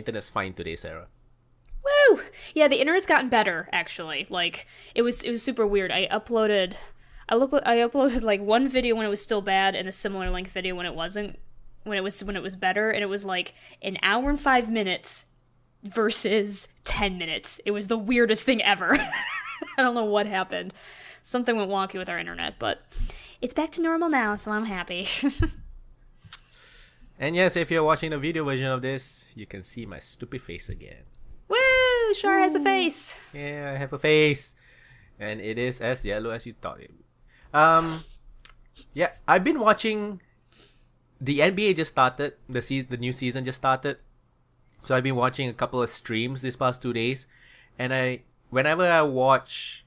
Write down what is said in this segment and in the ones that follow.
internet's fine today, Sarah. Woo! Yeah, the internet's gotten better, actually. Like, it was super weird. I uploaded like one video when it was still bad and a similar length video when it wasn't, when it was better, and it was like an hour and 5 minutes versus 10 minutes. It was the weirdest thing ever. I don't know what happened. Something went wonky with our internet, but it's back to normal now, so I'm happy. And yes, if you're watching the video version of this, you can see my stupid face again. Woo! Char has a face. Yeah, I have a face. And it is as yellow as you thought it would. Yeah, I've been watching. The NBA just started. The new season just started. So I've been watching a couple of streams these past 2 days. And whenever I watch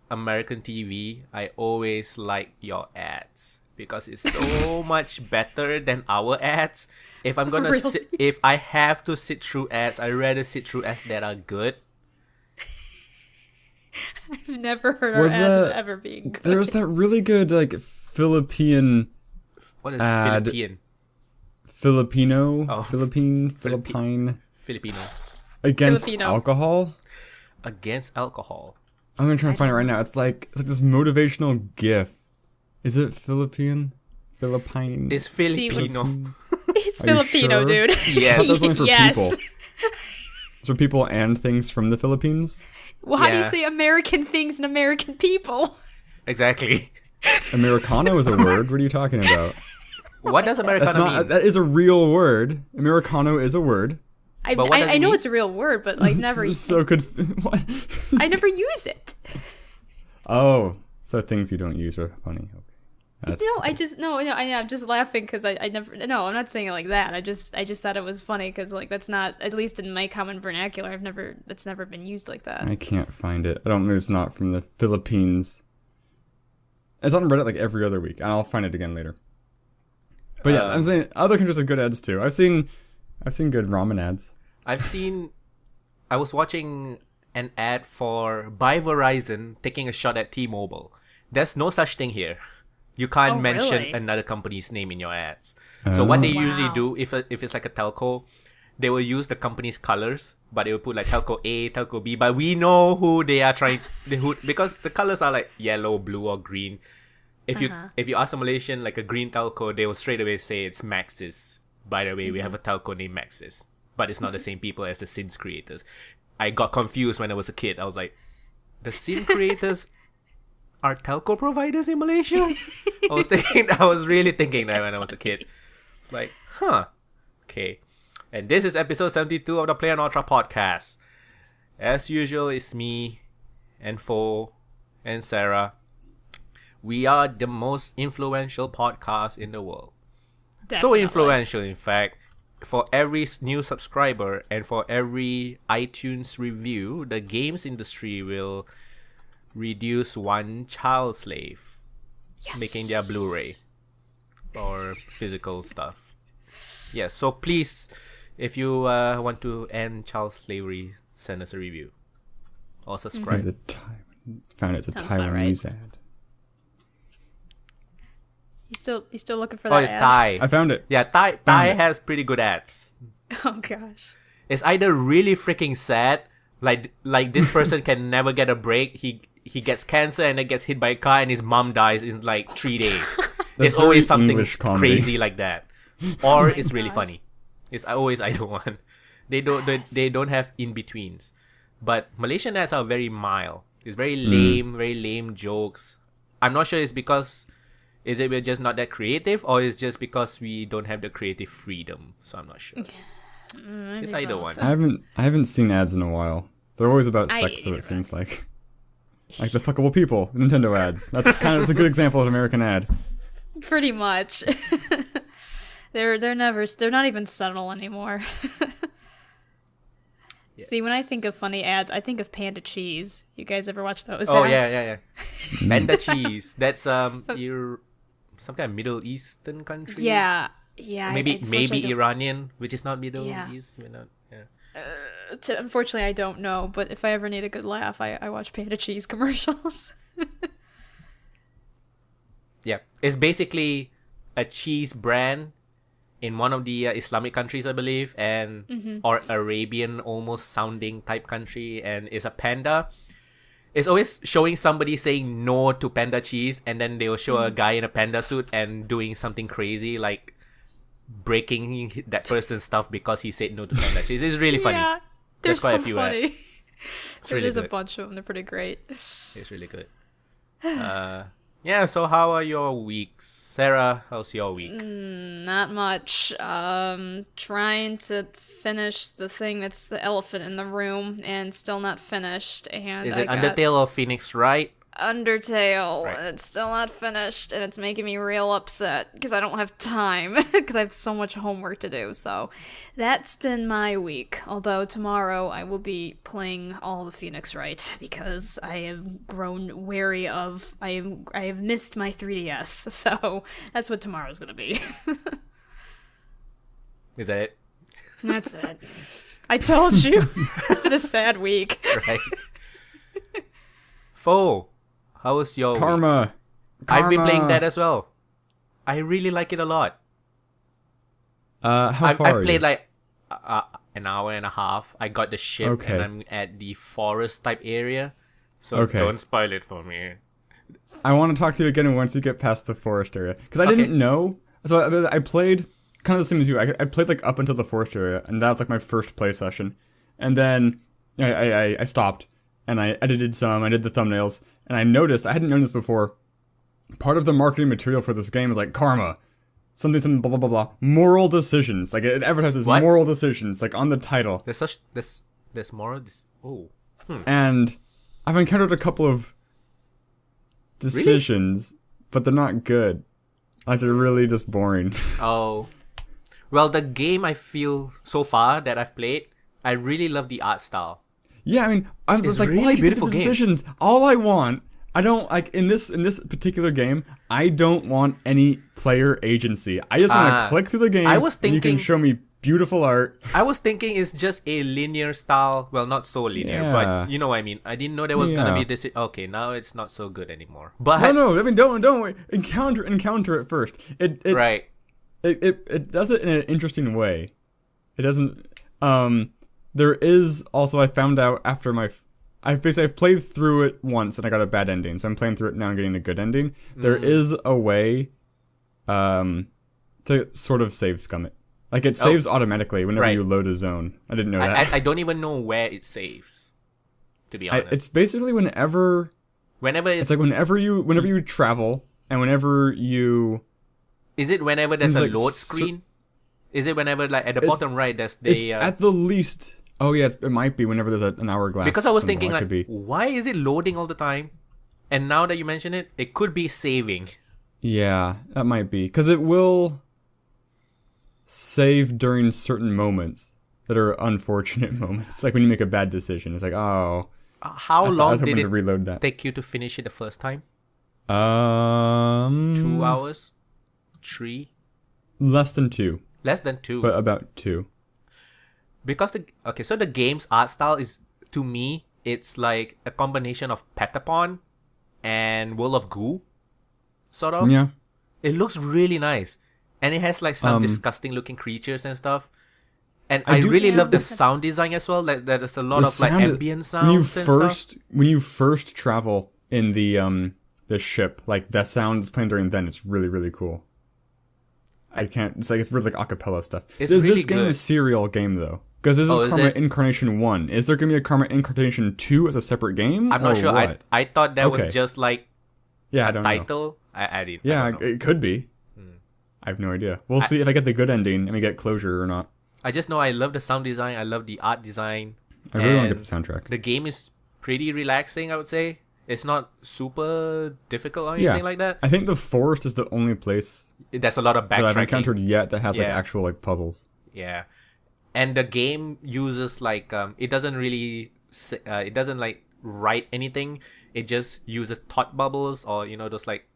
American TV, I always like your ads. Because it's so much better than our ads. If I'm gonna Really? if I have to sit through ads, I'd rather sit through ads that are good. I've never heard our ads ever being good. There was that really good like Philippine What is ad. Filipino? Filipino? Oh. Philippine? Filipino. Against Filipino. alcohol? Against alcohol. I'm gonna try and find it right now. It's like this motivational gif. Is it Philippine? Philippine? It's Filipino. It's Are you Filipino, sure? dude. I thought Yes. that was only for Yes. people. It's for people and things from the Philippines? Well, how do you Yeah. say American things and American people? Exactly. Americano is a word. What are you talking about? What does That's Americano not. mean? That is a real word. Americano is a word. But what does I it know mean? it's a real word, but like never. This is so good. What? I never use it. Oh, so things you don't use are funny. Okay. That's, No, I'm just laughing because I never. No, I'm not saying it like that. I just thought it was funny because like that's not, at least in my common vernacular. That's never been used like that. I can't find it. I don't know. It's not from the Philippines. It's on Reddit like every other week, and I'll find it again later. But yeah, I'm saying other countries have good ads too. I've seen good ramen ads. I was watching an ad for Buy Verizon taking a shot at T-Mobile. There's no such thing here. You can't Oh, mention really? another company's name in your ads. So what they usually Wow. do, if it's like a telco, they will use the company's colors, but they will put like telco A, telco B, but we know who they are because the colors are like yellow, blue, or green. If you ask a Malaysian like a green telco, they will straight away say it's Maxis. By the way, we have a telco named Maxis, but it's not the same people as the Sims creators. I got confused when I was a kid. I was like, the Sim creators are telco providers in Malaysia? I was really thinking that when I was a kid. It's like, okay. And this is episode 72 of the playonultra podcast. As usual, it's me and Fo and Sarah. We are the most influential podcast in the world. Definitely. So influential, in fact, for every new subscriber and for every iTunes review, the games industry will reduce one child slave making their Blu-ray or physical stuff. Yes, so please, if you want to end child slavery, send us a review or subscribe. Found it's a Sounds about Taiwanese right. ad. You still looking for Oh, that it's ad? Thai. I found it. Yeah, Thai it. has pretty good ads. Oh gosh. It's either really freaking sad, like this person can never get a break. He gets cancer and then gets hit by a car and his mom dies in like 3 days. It's very always something English comedy. crazy like that, or it's really funny. It's always either one. They don't have in betweens. But Malaysian ads are very mild. It's very lame jokes. I'm not sure it's because we're just not that creative, or it's just because we don't have the creative freedom. So I'm not sure. It's either one. I haven't seen ads in a while. They're always about I sex, though. either. It seems like the fuckable people Nintendo ads. That's a good example of an American ad. Pretty much. They're not even subtle anymore. See, when I think of funny ads, I think of Panda Cheese. You guys ever watch those Oh ads? yeah. Panda cheese. That's some kind of Middle Eastern country. Yeah. Maybe Unfortunately, Iranian, which is not Middle Yeah. East. We're not, yeah. unfortunately, I don't know. But if I ever need a good laugh, I watch Panda Cheese commercials. Yeah, it's basically a cheese brand in one of the Islamic countries, I believe, and or Arabian almost sounding type country, and it's a panda. It's always showing somebody saying no to panda cheese, and then they'll show a guy in a panda suit and doing something crazy like breaking that person's stuff because he said no to panda cheese. It's really funny. Yeah, There's quite so a few funny. ads. It's really There's a good. bunch of them. They're pretty great. It's really good. Yeah, so how are your weeks? Sarah, how's your week? Not much. Trying to finish the thing that's the elephant in the room, and still not finished. And Is I it got Undertale or Phoenix Wright? Undertale. Right. It's still not finished, and it's making me real upset because I don't have time because I have so much homework to do. So that's been my week. Although tomorrow I will be playing all the Phoenix Wright because I have grown wary of. I have missed my 3DS, so that's what tomorrow's gonna be. Is that it? That's it. I told you. It's been a sad week. Right. Foe, how was your week? Karma. I've been playing that as well. I really like it a lot. How far I are played you? like an hour and a half. I got the ship Okay. and I'm at the forest type area. So Okay. don't spoil it for me. I want to talk to you again once you get past the forest area. Because I didn't know. So I played kind of the same as you. I played like up until the forest area. And that was like my first play session. And then I stopped. And I edited some. I did the thumbnails. And I noticed, I hadn't known this before. Part of the marketing material for this game is like karma. Something, blah, blah, blah, blah. Moral decisions. Like it advertises What? moral decisions. Like on the title. There's more. Oh. And I've encountered a couple of decisions, but they're not good. Like they're really just boring. Oh. Well, the game I feel so far that I've played, I really love the art style. Yeah, I mean, I'm just It's like, really why do you beautiful do the game. decisions? All I want, I don't like in this particular game. I don't want any player agency. I just want to click through the game. I was and you can thinking- show me beautiful art. I was thinking it's just a linear style. Well, not so linear, Yeah. but you know what I mean. I didn't know there was gonna Yeah. be this. Okay, now it's not so good anymore. But No. I mean, don't wait. Encounter it first. It right. It does it in an interesting way. It doesn't. There is also, I found out after I've played through it once and I got a bad ending, so I'm playing through it now and getting a good ending. There is a way, to sort of save scum it. Like it saves automatically whenever Right. you load a zone. I didn't know that. I don't even know where it saves. To be honest, It's basically whenever whenever it's like whenever you travel and whenever you. is it whenever there's It's a like load screen? Is it whenever like at the bottom right there's It's the at the least. Oh yeah, it might be whenever there's an hourglass. because I was symbol. thinking It like could be. why is it loading all the time? And now that you mention it, it could be saving. Yeah, that might be. Because it will save during certain moments that are unfortunate moments. Like when you make a bad decision. It's like, oh. How I long was hoping did to it reload that. take you to finish it the first time? 2 2 hours? 3? Less than 2. Less than 2. But about 2. Because so the game's art style is, to me, it's like a combination of Patapon and World of Goo, sort of. Yeah. It looks really nice, and it has like some disgusting looking creatures and stuff. And I do- really Yeah. love the sound design as well. Like there's a lot The of like sound- ambient sounds and stuff. when you first travel in the ship, like the sound is playing during then, it's really, really cool. It's really like acapella stuff. It's Is really this game good. a serial game though? Because this Oh, is is Karma it? Incarnation 1. Is there going to be a Karma Incarnation 2 as a separate game? I'm not or sure. What? I thought that Okay. was just like Yeah, I don't know. title. I did. Yeah, I don't know. it could be. I have no idea. We'll see if I get the good ending and we get closure or not. I just know I love the sound design. I love the art design. I really want to and get the soundtrack. The game is pretty relaxing, I would say. It's not super difficult or anything like that. I think the forest is the only place There's a lot of that I've backtracking. encountered yet that has like Yeah. actual like puzzles. Yeah, and the game uses like it doesn't really it doesn't like write anything. It just uses thought bubbles or those like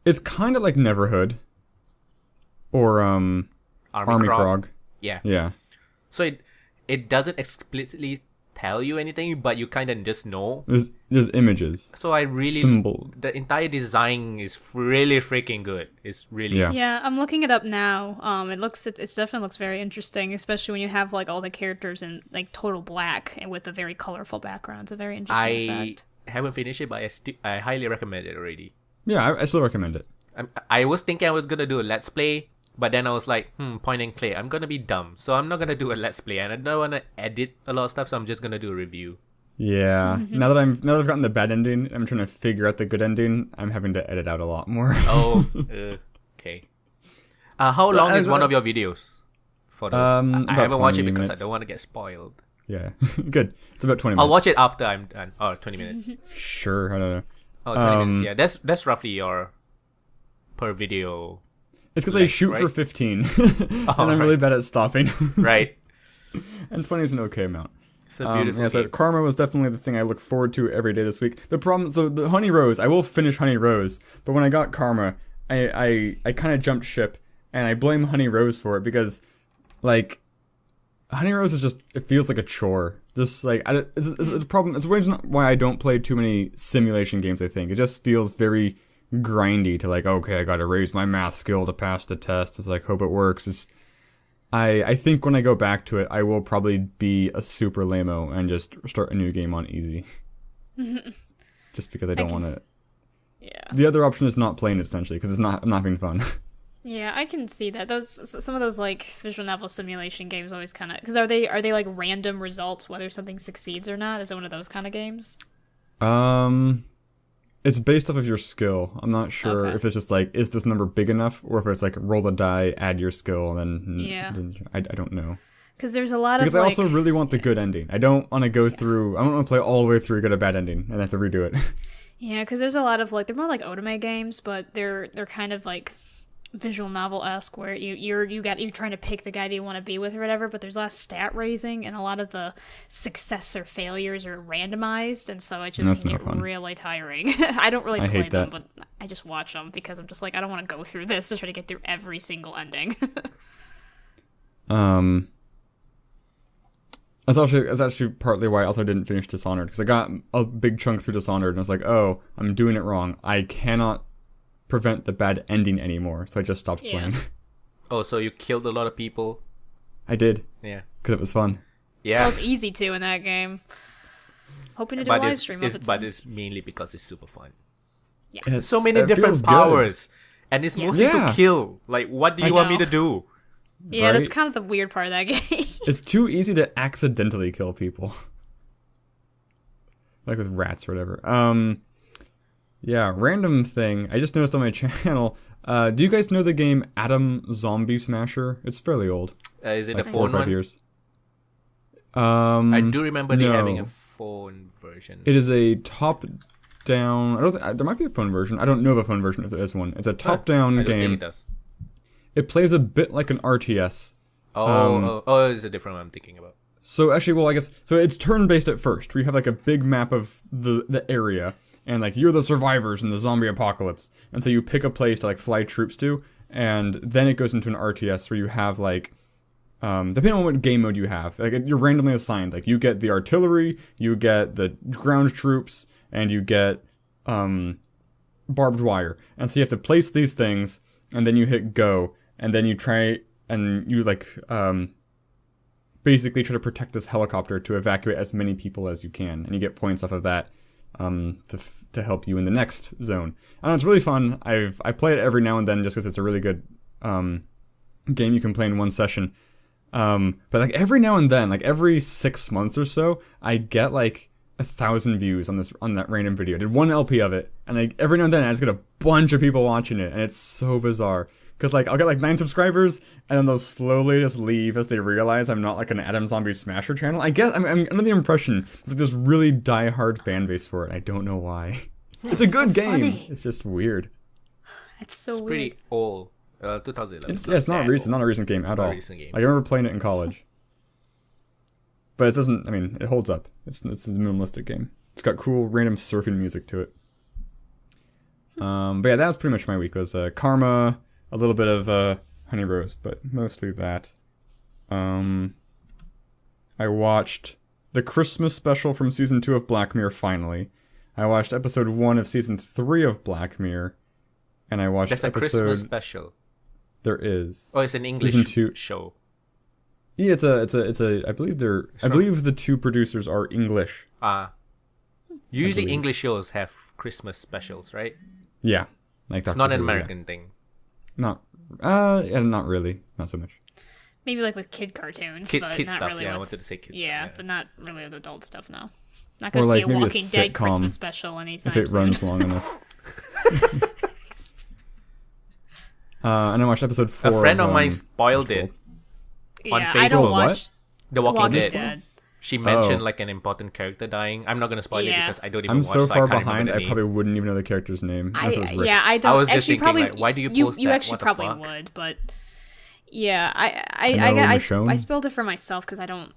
It's kind of like Neverhood or Army Krog. Yeah. Yeah. So it doesn't explicitly tell you anything, but you kind of just know. There's images. So I really Symbol. The entire design is really freaking good. It's really Yeah, I'm looking it up now. It definitely looks very interesting, especially when you have like all the characters in like total black and with a very colorful background. It's a very interesting effect. haven't finished it, but I highly recommend it already. Yeah, I still recommend it. I was thinking I was gonna do a let's play, but then I was like, point and click. I'm gonna be dumb, so I'm not gonna do a let's play, and I don't wanna edit a lot of stuff, so I'm just gonna do a review. Yeah. Now that I've gotten the bad ending, I'm trying to figure out the good ending. I'm having to edit out a lot more. Oh, okay. How long is one of your videos? For those? I haven't watched it because I don't want to get spoiled. Yeah, good. It's about 20 minutes. I'll watch it after I'm done. Oh, 20 minutes. Sure, I don't know. Oh, 20 minutes. Yeah, that's roughly your per video. It's because I shoot right? for 15, and I'm really bad at stopping. Right. And 20 is an okay amount. It's a beautiful yeah, so game. Karma was definitely the thing I look forward to every day this week. The problem, so the Honey Rose, I will finish Honey Rose, but when I got Karma, I kind of jumped ship, and I blame Honey Rose for it because, like, Honey Rose is just, it feels like a chore. Just like, it's a problem. It's why I don't play too many simulation games, I think. It just feels very grindy to like, okay, I gotta raise my math skill to pass the test. It's like, hope it works. I think when I go back to it, I will probably be a super lame-o and just start a new game on easy. Just because I don't want to. Yeah. The other option is not playing it, essentially, because I'm not having fun. Yeah, I can see that. Some of those like visual novel simulation games always kind of, because are they like random results whether something succeeds or not? Is it one of those kind of games? It's based off of your skill. I'm not sure if it's just like, is this number big enough, or if it's like roll a die, add your skill, and then I don't know. Because there's a lot because of I also really want the good ending. I don't want to go through. I don't want to play all the way through, get a bad ending, and have to redo it. Yeah, because there's a lot of like, they're more like otome games, but they're kind of like visual novel-esque, where you're trying to pick the guy that you want to be with or whatever, but there's less stat raising, and a lot of the success or failures are randomized, and so it just can get really tiring. I don't really play them, but I just watch them because I'm just like, I don't want to go through this to try to get through every single ending. That's actually partly why I also didn't finish Dishonored, because I got a big chunk through Dishonored, and I was like, oh, I'm doing it wrong. I cannot prevent the bad ending anymore, so I just stopped playing. Oh, so you killed a lot of people? I did. Yeah. Because it was fun. Yeah. Well, it's easy to in that game. Hoping to do a live stream of it. But it's mainly because it's super fun. Yeah. So many different powers. And it's mostly to kill. Like, what do you want me to do? Yeah, that's kind of the weird part of that game. It's too easy to accidentally kill people. Like with rats or whatever. Yeah, random thing. I just noticed on my channel. Do you guys know the game Atom Zombie Smasher? It's fairly old. Is it like a 4 phone or 5 one? years. I do remember they having a phone version. It is a top-down. I don't think there might be a phone version. I don't know of a phone version if there is one. It's a top-down game. Think it does. It plays a bit like an RTS. Oh, it's a different one I'm thinking about. So actually, well, I guess so. It's turn-based at first, where you have like a big map of the area. And, like, you're the survivors in the zombie apocalypse. And so you pick a place to, like, fly troops to. And then it goes into an RTS where you have, like, depending on what game mode you have, like, you're randomly assigned. Like, you get the artillery, you get the ground troops, and you get barbed wire. And so you have to place these things, and then you hit go. And then you try, and you, like, basically try to protect this helicopter to evacuate as many people as you can. And you get points off of that. To help you in the next zone. And it's really fun. I play it every now and then just because it's a really good game you can play in one session. But like every now and then, like every 6 months or so, I get like 1,000 views on that random video. I did one LP of it, and every now and then I just get a bunch of people watching it, and it's so bizarre. Because, like, I'll get, like, 9 subscribers, and then they'll slowly just leave as they realize I'm not, like, an Atom Zombie Smasher channel. I guess, I'm under the impression there's, like, this really die-hard fan base for it. I don't know why. It's a good game. Funny. It's just weird. It's so weird. Pretty old. 2011. It's not recent. Not a recent game at all. Recent game. Like, I remember playing it in college. But it doesn't, I mean, it holds up. It's a minimalistic game. It's got cool, random surfing music to it. But yeah, that was pretty much my week. It was Karma... A little bit of Honey Rose, but mostly that. I watched the Christmas special from season 2 of Black Mirror. Finally, I watched episode 1 of season 3 of Black Mirror, and I watched That's a Christmas special. There is. Oh, it's an English show. Yeah, it's a. I believe I believe the two producers are English. Usually English shows have Christmas specials, right? Yeah, like it's not an American thing. Not really, not so much. Maybe like with kid cartoons, kid not stuff. Really I wanted to say kid stuff. Yeah, but not really with adult stuff. No, not gonna or see like a Walking Dead Christmas special anytime if it runs long enough. And I watched episode 4. A friend of mine spoiled it on Facebook. I don't watch The Walking Dead. Dead. She mentioned like an important character dying. I'm not gonna spoil it because I don't even. I'm watch, so far I behind. I probably wouldn't even know the character's name. I don't. I was just actually, thinking, probably, like, why do you post you that? actually What the probably fuck? would, but yeah, I Michonne? spelled it for myself because I don't.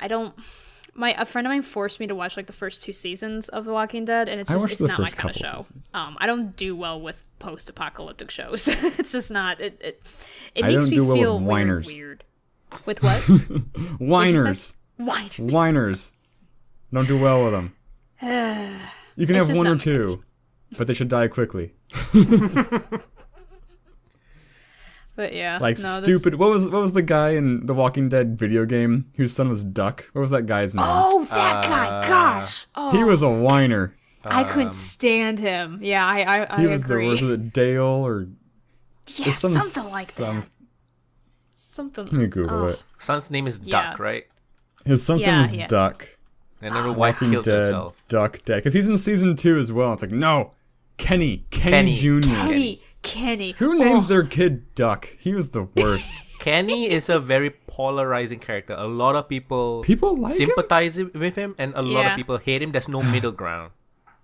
A friend of mine forced me to watch like the first 2 seasons of The Walking Dead, and it's not my kind of show. Seasons. I don't do well with post-apocalyptic shows. It's just not. It I makes don't me do well feel with whiners. weird. With what? Whiners. Whiners. Whiners. Don't do well with them. You can have one or two, but they should die quickly. But yeah, like stupid. What was the guy in the Walking Dead video game whose son was Duck? What was that guy's name? Oh, that guy! Gosh, he was a whiner. I couldn't stand him. Yeah, I he was agree. Was it Dale or? Yeah, something like that. Something. Let me Google it. Son's name is Duck, right? His son's name is Duck. And then the wife Walking killed Dead, herself. Duck Dead. Because he's in season 2 as well. It's like, no. Kenny Jr. Kenny. Who names their kid Duck? He was the worst. Kenny is a very polarizing character. A lot of people like sympathize with him, and a lot of people hate him. There's no middle ground.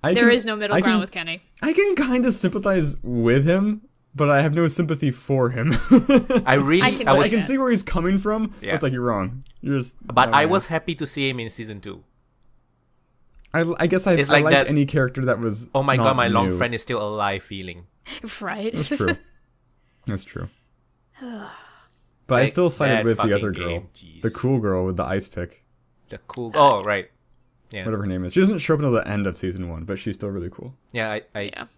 There is no middle ground with Kenny. I can kind of sympathize with him, but I have no sympathy for him. I can see where he's coming from. Yeah. It's like, you're wrong. I was happy to see him in season 2. I guess I liked that, any character that was. Oh my god, my long friend is still alive feeling. Right. That's true. That's true. But I still sided with the other girl. The cool girl with the ice pick. Oh, right. Yeah. Whatever her name is. She doesn't show up until the end of season 1, but she's still really cool. Yeah,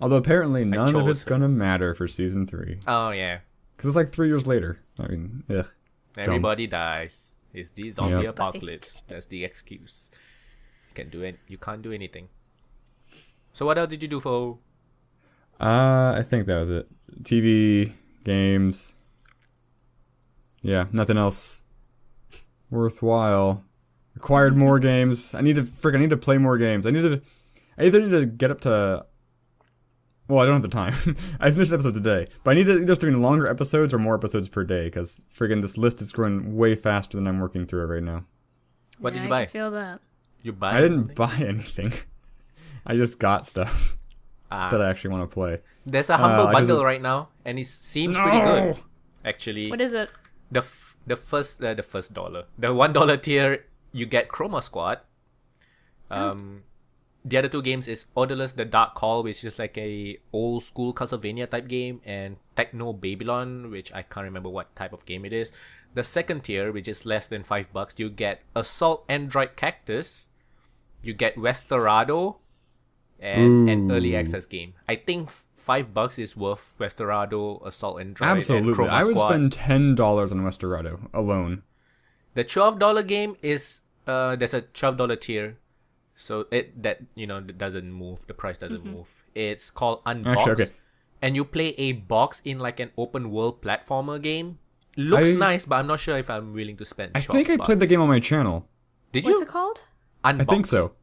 Although apparently none of it's gonna matter for season 3. Oh, yeah. Because it's like 3 years later. I mean, ugh. Everybody dies. It's the zombie apocalypse. That's the excuse. You can't do anything. So what else did you do for? I think that was it. TV, games. Yeah, nothing else worthwhile. Acquired more games. I need to play more games. I either need to get up to. Well, I don't have the time. I finished an episode today, but I need to either doing longer episodes or more episodes per day because this list is growing way faster than I'm working through it right now. What did you buy? I can feel that. I didn't buy anything. I just got stuff that I actually want to play. There's a humble bundle right now, and it seems pretty good. Actually, what is it? The first $1 the $1 tier, you get Chroma Squad. The other 2 games is Odorless the Dark Call, which is like a old school Castlevania type game, and Techno Babylon, which I can't remember what type of game it is. The second tier, which is less than $5, you get Assault Android Cactus, you get Westerado, and an early access game. I think $5 is worth Westerado, Assault Android. Absolutely, and Chroma I would Squad. spend $10 on Westerado alone. The $12 game is there's a $12 tier, so that doesn't move. The price doesn't move. It's called Unbox, and you play a box in like an open world platformer game. Looks nice, but I'm not sure if I'm willing to spend. I think I played the game on my channel. Did you? What's it called? Unbox. I think so.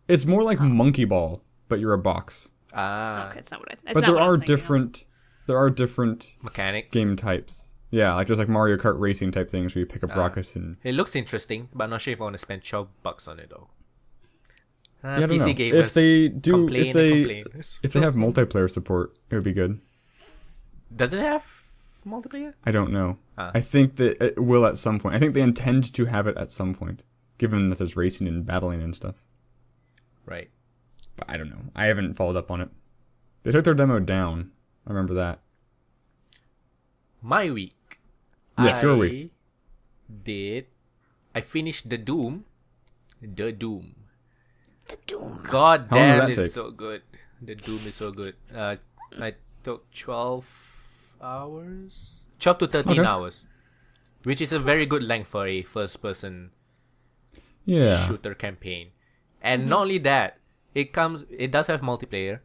It's more like Monkey Ball, but you're a box. Okay, it's not what I. But there are different mechanics, game types. Yeah, like there's like Mario Kart racing type things where you pick up rockets and. It looks interesting, but I'm not sure if I want to spend $12 on it though. Yeah, I don't PC know. gamers If they do, complain. if they have multiplayer support, it would be good. Does it have multiplayer? I don't know. I think that it will at some point. I think they intend to have it at some point, given that there's racing and battling and stuff. Right. But I don't know. I haven't followed up on it. They took their demo down. I remember that. My week. Yes, your week. I finished The Doom. The Doom. God How long did damn, that it's take? so good. The Doom is so good. I took 12 hours, 12 to 13 Okay. hours, which is a very good length for a first-person Yeah. shooter campaign. And not only that, it does have multiplayer,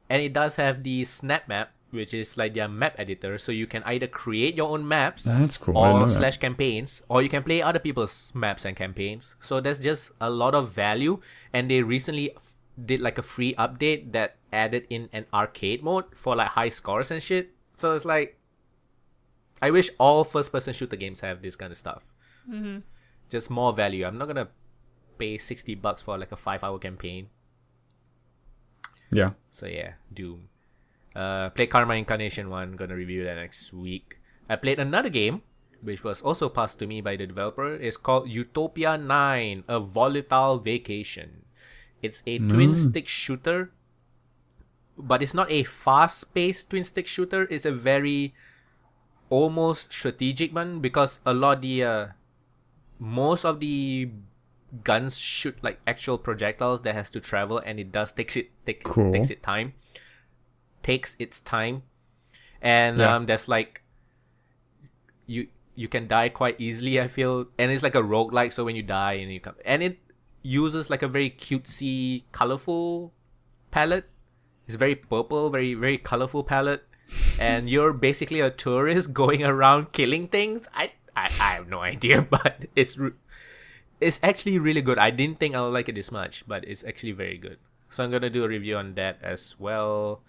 and it does have the snap map, which is like their map editor, so you can either create your own maps That's cool. I didn't or know that. / campaigns, or you can play other people's maps and campaigns. So there's just a lot of value, and they recently did like a free update that added in an arcade mode for like high scores and shit. So it's like, I wish all first-person shooter games have this kind of stuff. Just more value. I'm not gonna pay $60 for like a 5-hour campaign. Yeah. So yeah, Doom. Played Karma Incarnation 1, gonna review that next week. I played another game, which was also passed to me by the developer. It's called Utopia 9, A Volatile Vacation. It's a twin-stick shooter, but it's not a fast-paced twin-stick shooter. It's a very almost strategic one, because a lot of the most of the guns shoot like actual projectiles that has to travel, and it does Cool. takes its time, and Yeah. there's like you can die quite easily, I feel, and it's like a roguelike, so when you die and you come, and it uses like a very cutesy, colorful palette. It's very purple, very very colorful palette, and you're basically a tourist going around killing things. I have no idea, but it's actually really good. I didn't think I would like it this much, but it's actually very good. So I'm gonna do a review on that as well.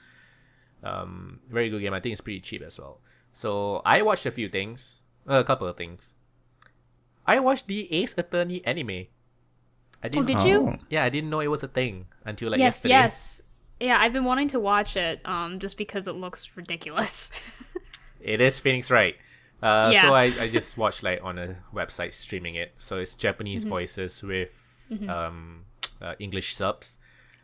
Very good game. I think it's pretty cheap as well. So I watched a couple of things. I watched the Ace Attorney anime. I didn't. did you? Yeah, I didn't know it was a thing until like Yes, yesterday. yes. Yeah, I've been wanting to watch it, just because it looks ridiculous. It is Phoenix Wright. Yeah. So I just watched like on a website streaming it. So it's Japanese voices with English subs.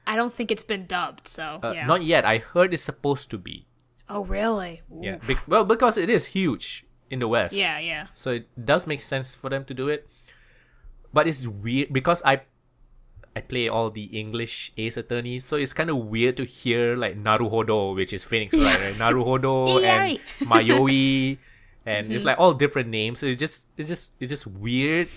I don't think it's been dubbed, so yeah. Not yet. I heard it's supposed to be. Oh, really? Ooh. Yeah. Because it is huge in the West. Yeah. So it does make sense for them to do it. But it's weird because I play all the English Ace Attorneys, so it's kind of weird to hear like Naruhodo, which is Phoenix Wright, right? Naruhodo and Yay. Mayoi, and it's like all different names. So it's just weird.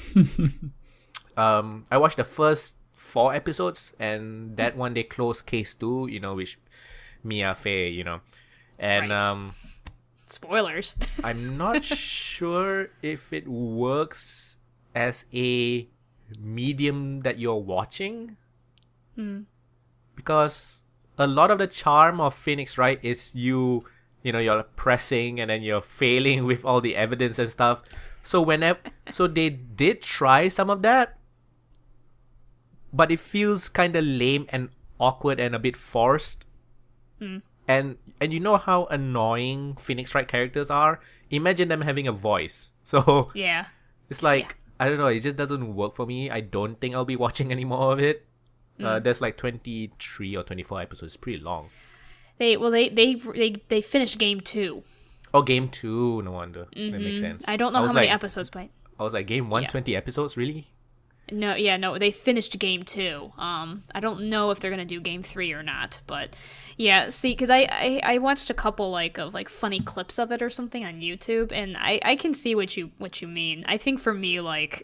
I watched the first 4 episodes, and that one they closed case 2, which Mia Fey, and Right. Spoilers. I'm not sure if it works as a medium that you're watching, because a lot of the charm of Phoenix Wright is you're pressing and then you're failing with all the evidence and stuff. So they did try some of that, but it feels kind of lame and awkward and a bit forced. And you know how annoying Phoenix Wright characters are? Imagine them having a voice. So Yeah. it's like, I don't know, it just doesn't work for me. I don't think I'll be watching any more of it. There's like 23 or 24 episodes. It's pretty long. They finished game 2. Oh, game 2, no wonder. That makes sense. I don't know was how many like- episodes, but I was like, game 1, Yeah. 20 episodes? Really? no, they finished game 2. I don't know if they're gonna do game 3 or not, but yeah. See, because I watched a couple of funny clips of it or something on YouTube, and I can see what you mean. I think for me,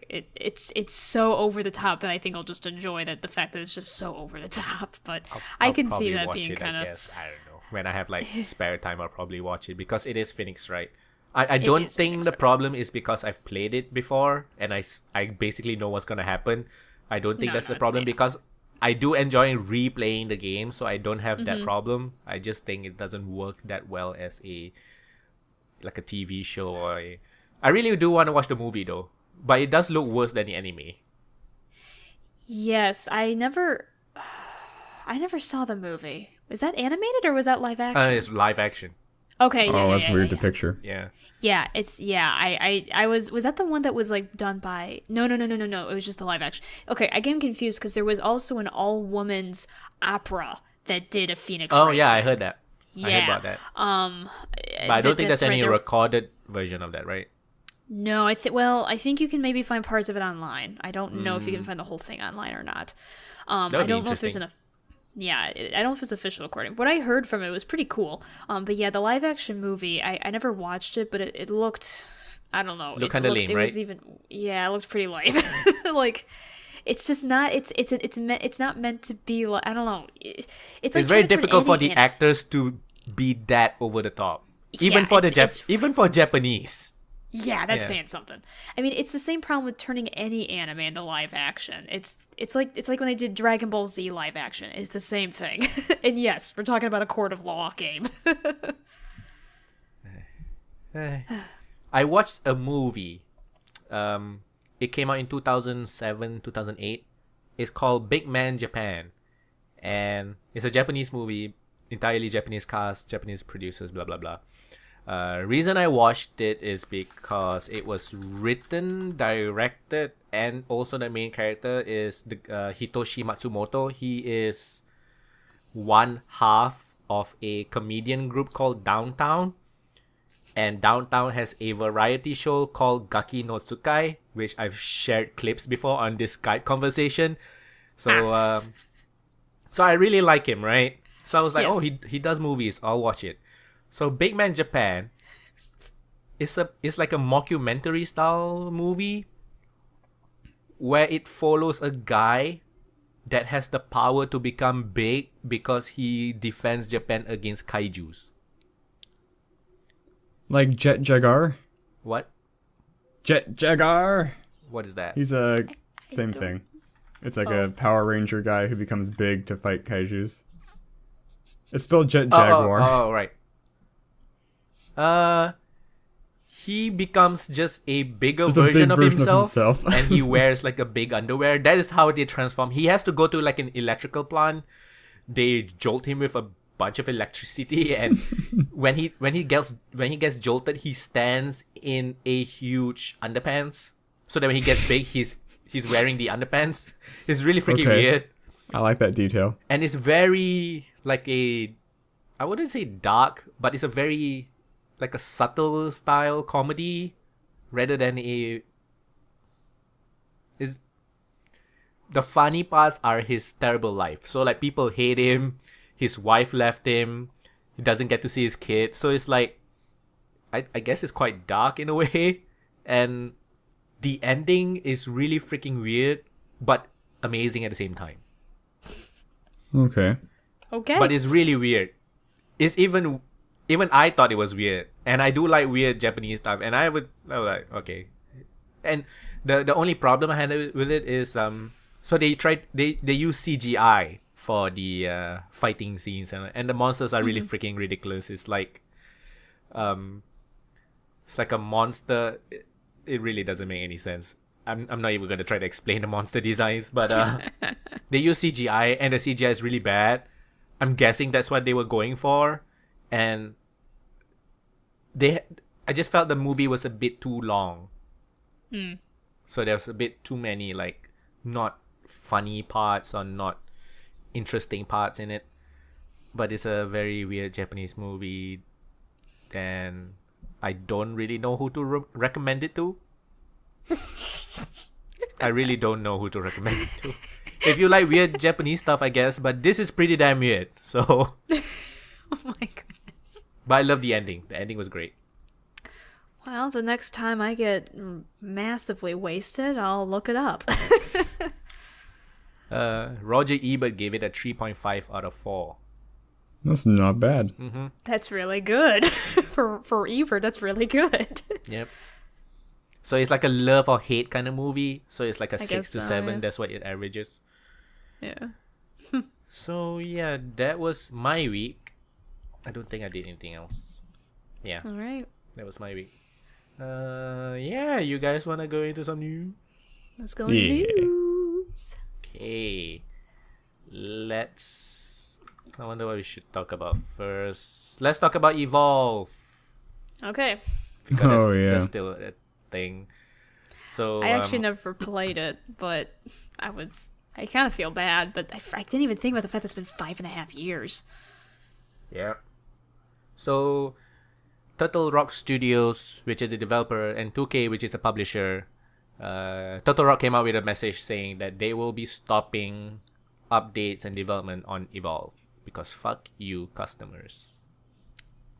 it's so over the top that I think I'll just enjoy the fact that it's just so over the top. But I can see probably that watch being it, kind I of. guess. I don't know. When I have like spare time, I'll probably watch it because it is Phoenix Wright. I don't is think Phoenix the Wright. problem is because I've played it before and I basically know what's gonna happen. I don't think No, that's no, the problem yeah. because I do enjoy replaying the game, so I don't have Mm-hmm. that problem. I just think it doesn't work that well as a TV show I really do want to watch the movie though, but it does look worse than the anime. Yes, I never saw the movie. Was that animated or was that live action? It's live action. Okay. Yeah, Oh, that's yeah, weird yeah, to picture. Yeah. Yeah, I was that the one that was done by no, it was just the live action. Okay, I get confused because there was also an all woman's opera that did a Phoenix Oh Wright. yeah, I heard that. I heard Yeah. about that. But I don't think there's any recorded version of that, right? No, I think you can maybe find parts of it online. I don't know if you can find the whole thing online or not. That I would be don't know if there's interesting. I don't know if it's official recording. What I heard from it was pretty cool. But yeah, the live action movie, I never watched it, but it looked, I don't know. Looked kinda lame, it right? was even, yeah, it looked pretty lame. Like, it's just not, it's not meant to be, like, I don't know. It's like It's very trying to turn difficult for any the actors to be that over the top. Even Yeah, for the it's- even for Japanese. Yeah, that's Yeah. saying something. I mean, it's the same problem with turning any anime into live action. It's like when they did Dragon Ball Z live action. It's the same thing. And yes, we're talking about a court of law game. I watched a movie. It came out in 2007, 2008. It's called Big Man Japan. And it's a Japanese movie, entirely Japanese cast, Japanese producers, blah, blah, blah. Reason I watched it is because it was written, directed, and also the main character is the Hitoshi Matsumoto. He is one half of a comedian group called Downtown. And Downtown has a variety show called Gaki no Tsukai, which I've shared clips before on this Skype conversation. So, so I really like him, right? So I was like, Yes. oh, he does movies. I'll watch it. So Big Man Japan it's like a mockumentary style movie where it follows a guy that has the power to become big because he defends Japan against kaijus. Like Jet Jaguar? What? Jet Jaguar! What is that? He's a same thing. It's like a Power Ranger guy who becomes big to fight kaijus. It's spelled Jet Jaguar. Oh, right. He becomes just a bigger Just a big version of version of himself, himself. and he wears like a big underwear. That is how they transform. He has to go to like an electrical plant. They jolt him with a bunch of electricity, and when he gets jolted, he stands in a huge underpants. So that when he gets big, he's wearing the underpants. It's really freaking Okay. weird. I like that detail. And it's very like I wouldn't say dark, but it's a very like a subtle style comedy rather than the funny parts are his terrible life. So like people hate him, his wife left him, he doesn't get to see his kid. So it's like I guess it's quite dark in a way, and the ending is really freaking weird but amazing at the same time. Okay. Okay. But it's really weird. It's even I thought it was weird, and I do like weird Japanese stuff, and I was like, okay. And the only problem I had with it is so they use CGI for the fighting scenes, and the monsters are really freaking ridiculous. It's like a monster. It really doesn't make any sense. I'm not even gonna try to explain the monster designs, but they use CGI, and the CGI is really bad. I'm guessing that's what they were going for, and I just felt the movie was a bit too long. So there's a bit too many like not funny parts or not interesting parts in it. But it's a very weird Japanese movie, and I don't really know who to recommend it to. I really don't know who to recommend it to. If you like weird Japanese stuff, I guess, but this is pretty damn weird. So, Oh my goodness. but I love the ending. The ending was great. Well, the next time I get massively wasted, I'll look it up. Roger Ebert gave it a 3.5 out of 4. That's not bad. That's really good. For Ebert, that's really good. Yep. So it's like a love or hate kind of movie. So it's like a 6 guess to so, 7. yeah. That's what it averages. Yeah. So yeah, that was my week. I don't think I did anything else. Yeah, All right. that was my week. Yeah, you guys wanna go into some news? Let's go Yeah. news. Okay, I wonder what we should talk about first. Let's talk about Evolve. Okay. Because Oh, yeah. that's still a thing. So I actually never played it, but I kind of feel bad, but I didn't even think about the fact that it's been 5.5 years. Yeah. So, Turtle Rock Studios, which is the developer, and 2K, which is the publisher, Turtle Rock came out with a message saying that they will be stopping updates and development on Evolve because fuck you, customers.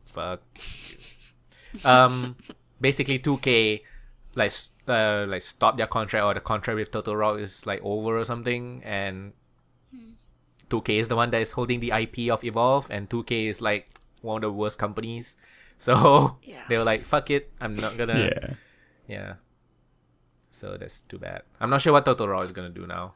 Fuck you. Basically 2K like stop their contract, or the contract with Turtle Rock is like over or something, and 2K is the one that is holding the IP of Evolve, and 2K is like one of the worst companies. So they were like, fuck it, I'm not gonna. Yeah. So that's too bad. I'm not sure what Turtle Rock is gonna do now.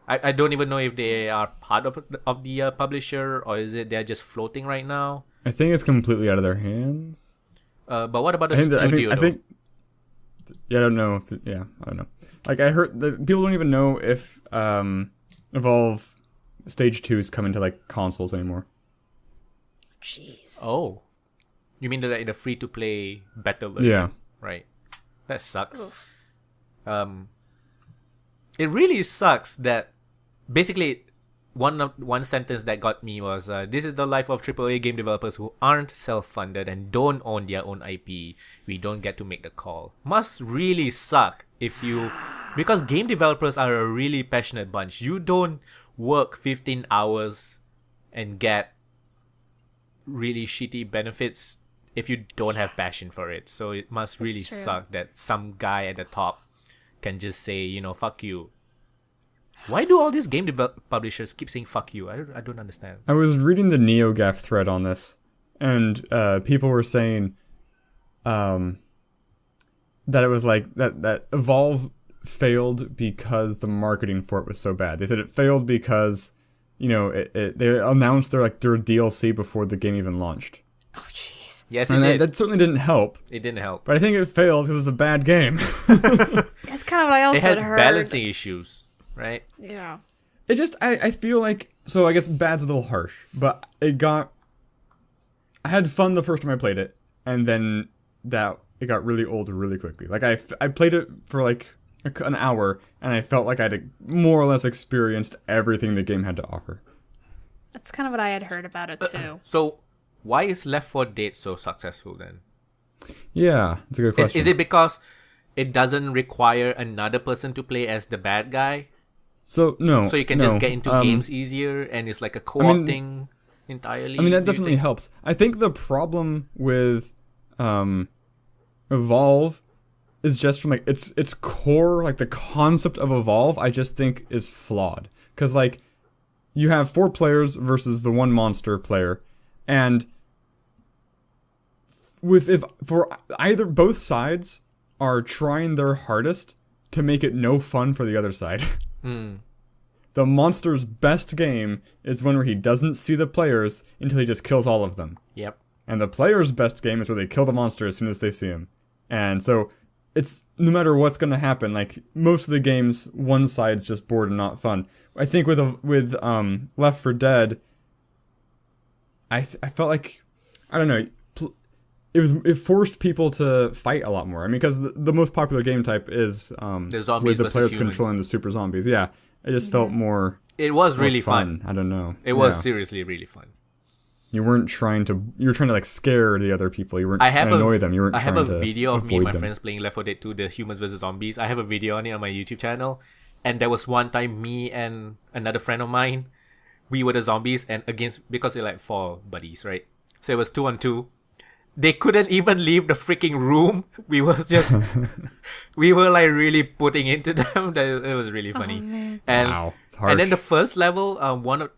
I don't even know if they are part of the publisher, or is it they're just floating right now. I think it's completely out of their hands. But what about the studio? I think I don't know. I don't know. Like, I heard that people don't even know if Evolve Stage 2 is coming to like consoles anymore. Jeez. Oh, you mean that in a free-to-play beta version? Yeah. Right. That sucks. Oof. It really sucks that basically one sentence that got me was, this is the life of AAA game developers who aren't self-funded and don't own their own IP. We don't get to make the call. Must really suck because game developers are a really passionate bunch. You don't work 15 hours and get really shitty benefits if you don't have passion for it. So it must really suck that some guy at the top can just say, fuck you. Why do all these game publishers keep saying fuck you? I don't understand. I was reading the NeoGAF thread on this, and people were saying that it was like that Evolve failed because the marketing for it was so bad. They said it failed because they announced their DLC before the game even launched. Oh jeez. Yes, it did. That certainly didn't help. It didn't help. But I think it failed because it's a bad game. That's kind of what I also It had heard. balancing issues, right? Yeah. It just, I feel like, so I guess bad's a little harsh, but I had fun the first time I played it, and then it got really old really quickly. Like, I played it for like an hour, and I felt like I'd more or less experienced everything the game had to offer. That's kind of what I had heard about it too. So, why is Left 4 Dead so successful then? Yeah, it's a good question. Is it because it doesn't require another person to play as the bad guy? So, no. So you can just get into games easier, and it's like a co-op thing entirely? I mean, that definitely helps. I think the problem with Evolve is just from like its core, like the concept of Evolve, I just think is flawed. Because like, you have 4 players versus the 1 monster player, and both sides are trying their hardest to make it no fun for the other side. The monster's best game is one where he doesn't see the players until he just kills all of them. Yep. And the player's best game is where they kill the monster as soon as they see him. And so it's no matter what's going to happen, like most of the games, one side's just bored and not fun. I think with Left 4 Dead, I felt like, I don't know, it forced people to fight a lot more. I mean, because the most popular game type is with the players controlling the super zombies. Yeah, it just felt more. It was really fun. I don't know. It was seriously really fun. You were trying to like scare the other people. You weren't trying to annoy them. You weren't trying to I have a video of me and my them. friends playing Left 4 Dead 2, the Humans vs. Zombies. I have a video on it on my YouTube channel. And there was one time me and another friend of mine, we were the zombies, and because they're like 4 buddies, right? So it was 2-on-2. They couldn't even leave the freaking room. We were like really putting into them. It was really funny. And wow, it's harsh. And then the first level,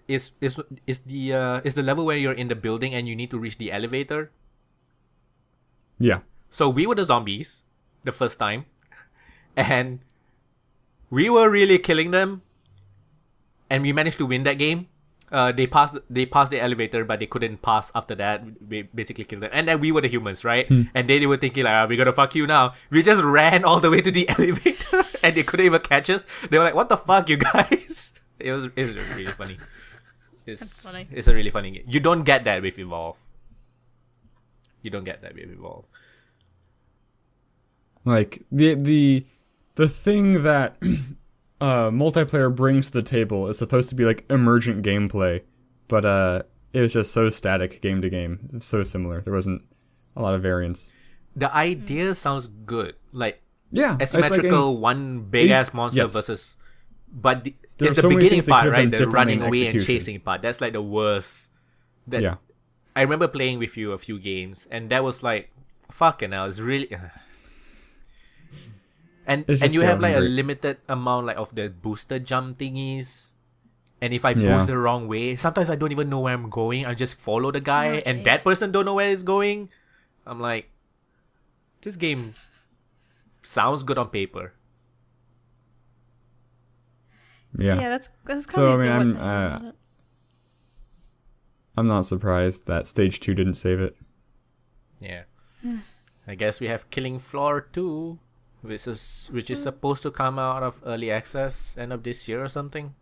is the level where you're in the building and you need to reach the elevator. Yeah. So we were the zombies the first time, and we were really killing them, and we managed to win that game. They passed the elevator, but they couldn't pass after that. We basically killed them. And then we were the humans, right? And they were thinking like, we're gonna fuck you now. We just ran all the way to the elevator, and they couldn't even catch us. They were like, what the fuck, you guys? It was really funny. That's funny. It's a really funny game. You don't get that with Evolve. Like, the thing that multiplayer brings to the table is supposed to be like emergent gameplay, but it was just so static game to game. It's so similar. There wasn't a lot of variance. The idea sounds good. Like, yeah, asymmetrical, one big ass monster yes. versus, but it's the beginning part, right? The running away and chasing part. That's like the worst. Yeah. I remember playing with you a few games, and that was like, fucking hell, it's really. And you have like a limited amount like of the booster jump thingies, and if I boost the wrong way, sometimes I don't even know where I'm going. I just follow the guy, and that person don't know where he's going. I'm like, this game sounds good on paper. Yeah, that's kind so, of. I mean, I'm not surprised that Stage 2 didn't save it. Yeah. I guess we have Killing Floor 2, which is supposed to come out of early access end of this year or something.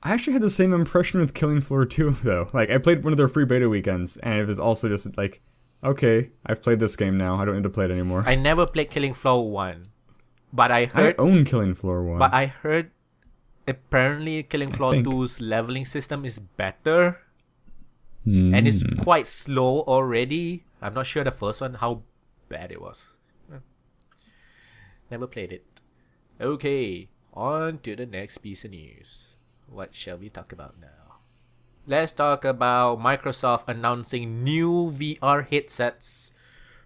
I actually had the same impression with Killing Floor 2, though. Like, I played one of their free beta weekends, and it was also just like, okay, I've played this game now. I don't need to play it anymore. I never played Killing Floor 1, but I own Killing Floor 1. But I heard apparently Killing Floor 2's leveling system is better. And it's quite slow already. I'm not sure the first one how bad it was. Never played it. Okay, on to the next piece of news. What shall we talk about now? Let's talk about Microsoft announcing new VR headsets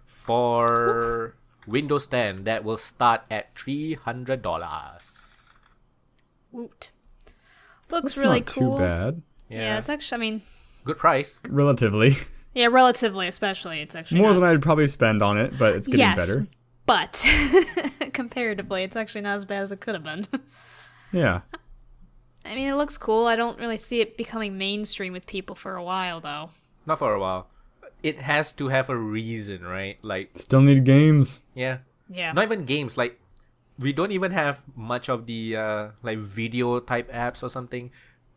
for Windows 10 that will start at $300. Woot. Looks That's really not cool. too bad. Yeah, it's actually, I mean, good price. Relatively. Yeah, relatively, especially. It's actually more than I'd probably spend on it, but it's getting better. But comparatively, it's actually not as bad as it could have been. Yeah. I mean, it looks cool. I don't really see it becoming mainstream with people for a while, though. Not for a while. It has to have a reason, right? Like, still need games. Yeah. Yeah. Not even games. Like, we don't even have much of the like video type apps or something.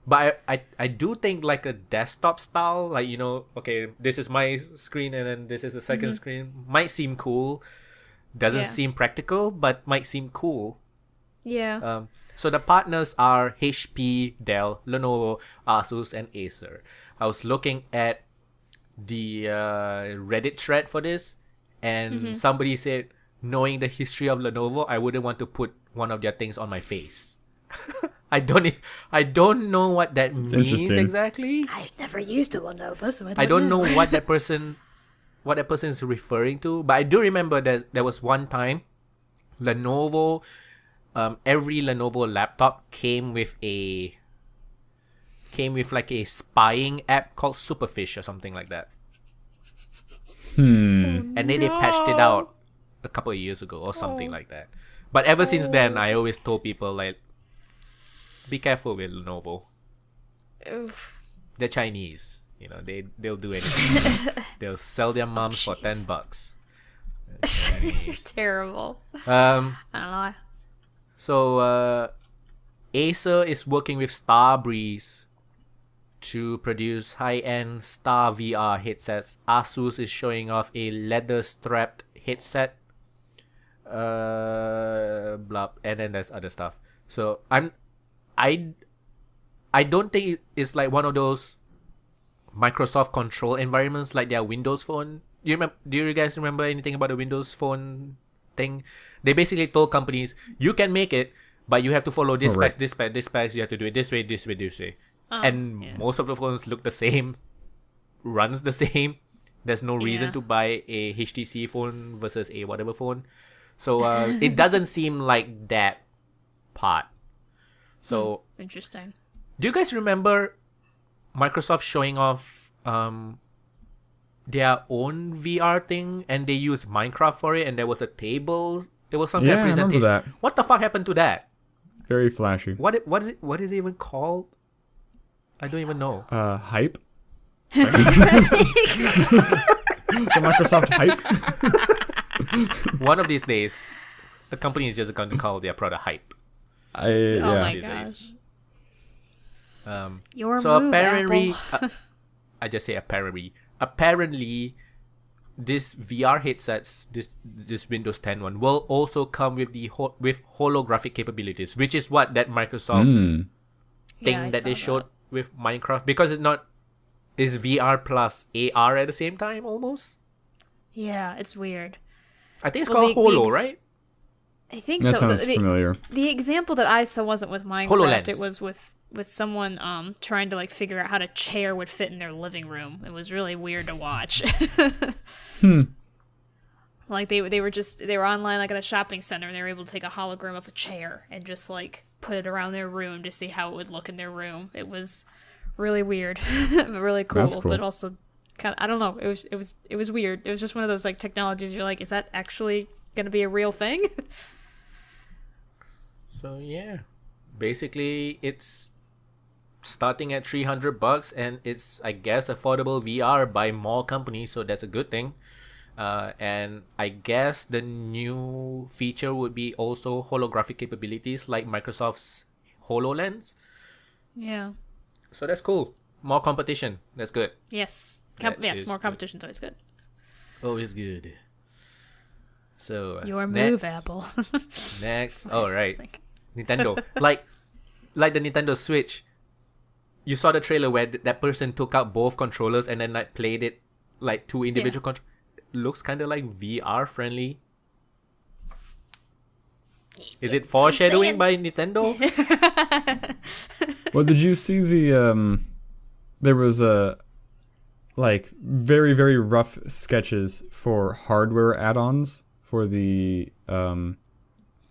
But I do think like a desktop style, like, you know, okay, this is my screen and then this is the second screen, might seem cool. Doesn't seem practical, but might seem cool. Yeah. So the partners are HP, Dell, Lenovo, Asus, and Acer. I was looking at the Reddit thread for this, and somebody said, knowing the history of Lenovo, I wouldn't want to put one of their things on my face. I don't know what that means exactly. I've never used a Lenovo, so I don't know what that person is referring to. But I do remember that there was one time Lenovo, every Lenovo laptop came with like a spying app called Superfish or something like that. And then they patched it out a couple of years ago or something like that. But ever since then, I always told people, like, be careful with Lenovo. Oof. They're Chinese, you know. They'll do anything. They'll sell their moms for $10. You're terrible. I don't know. So Acer is working with Starbreeze to produce high-end Star VR headsets. Asus is showing off a leather-strapped headset. Blah, and then there's other stuff. So I don't think it's like one of those Microsoft control environments like their Windows Phone. Do you guys remember anything about the Windows Phone thing? They basically told companies, you can make it, but you have to follow this specs, this specs. You have to do it this way, this way, this way. Most of the phones look the same, runs the same. There's no reason to buy a HTC phone versus a whatever phone. So it doesn't seem like that part. So interesting. Do you guys remember Microsoft showing off their own VR thing, and they used Minecraft for it, and there was a table. There was some kind of presentation. I remember that. What the fuck happened to that? Very flashy. What is it even called? I don't even know. Hype. The Microsoft Hype. One of these days, the company is just going to call their product Hype. Oh my gosh. Your so move, apparently, Apple. I just say apparently. Apparently, this VR headsets, this Windows 10 one, will also come with with holographic capabilities, which is what that Microsoft thing that they showed with Minecraft, because it's VR plus AR at the same time almost. Yeah, it's weird. I think it's called Holo, right? I think that so. Sounds familiar. The example that I saw wasn't with Minecraft. HoloLens. It was with with someone trying to like figure out how a chair would fit in their living room. It was really weird to watch. Like they were online like at a shopping center, and they were able to take a hologram of a chair and just like put it around their room to see how it would look in their room. It was really weird, but really cool, but also kind of, I don't know. It was weird. It was just one of those like technologies. You're like, is that actually gonna be a real thing? So yeah, basically it's starting at $300, and it's, I guess, affordable VR by more companies, so that's a good thing. And I guess the new feature would be also holographic capabilities like Microsoft's HoloLens. Yeah. So that's cool. More competition. That's good. Yes. More competition's always good. Always good. So your move, Apple. Next. All right. Nintendo. like the Nintendo Switch. You saw the trailer where that person took out both controllers and then like played it like two individual controllers. Looks kind of like VR friendly. Is it foreshadowing by Nintendo? Well, did you see the there was a like very very rough sketches for hardware add-ons for the what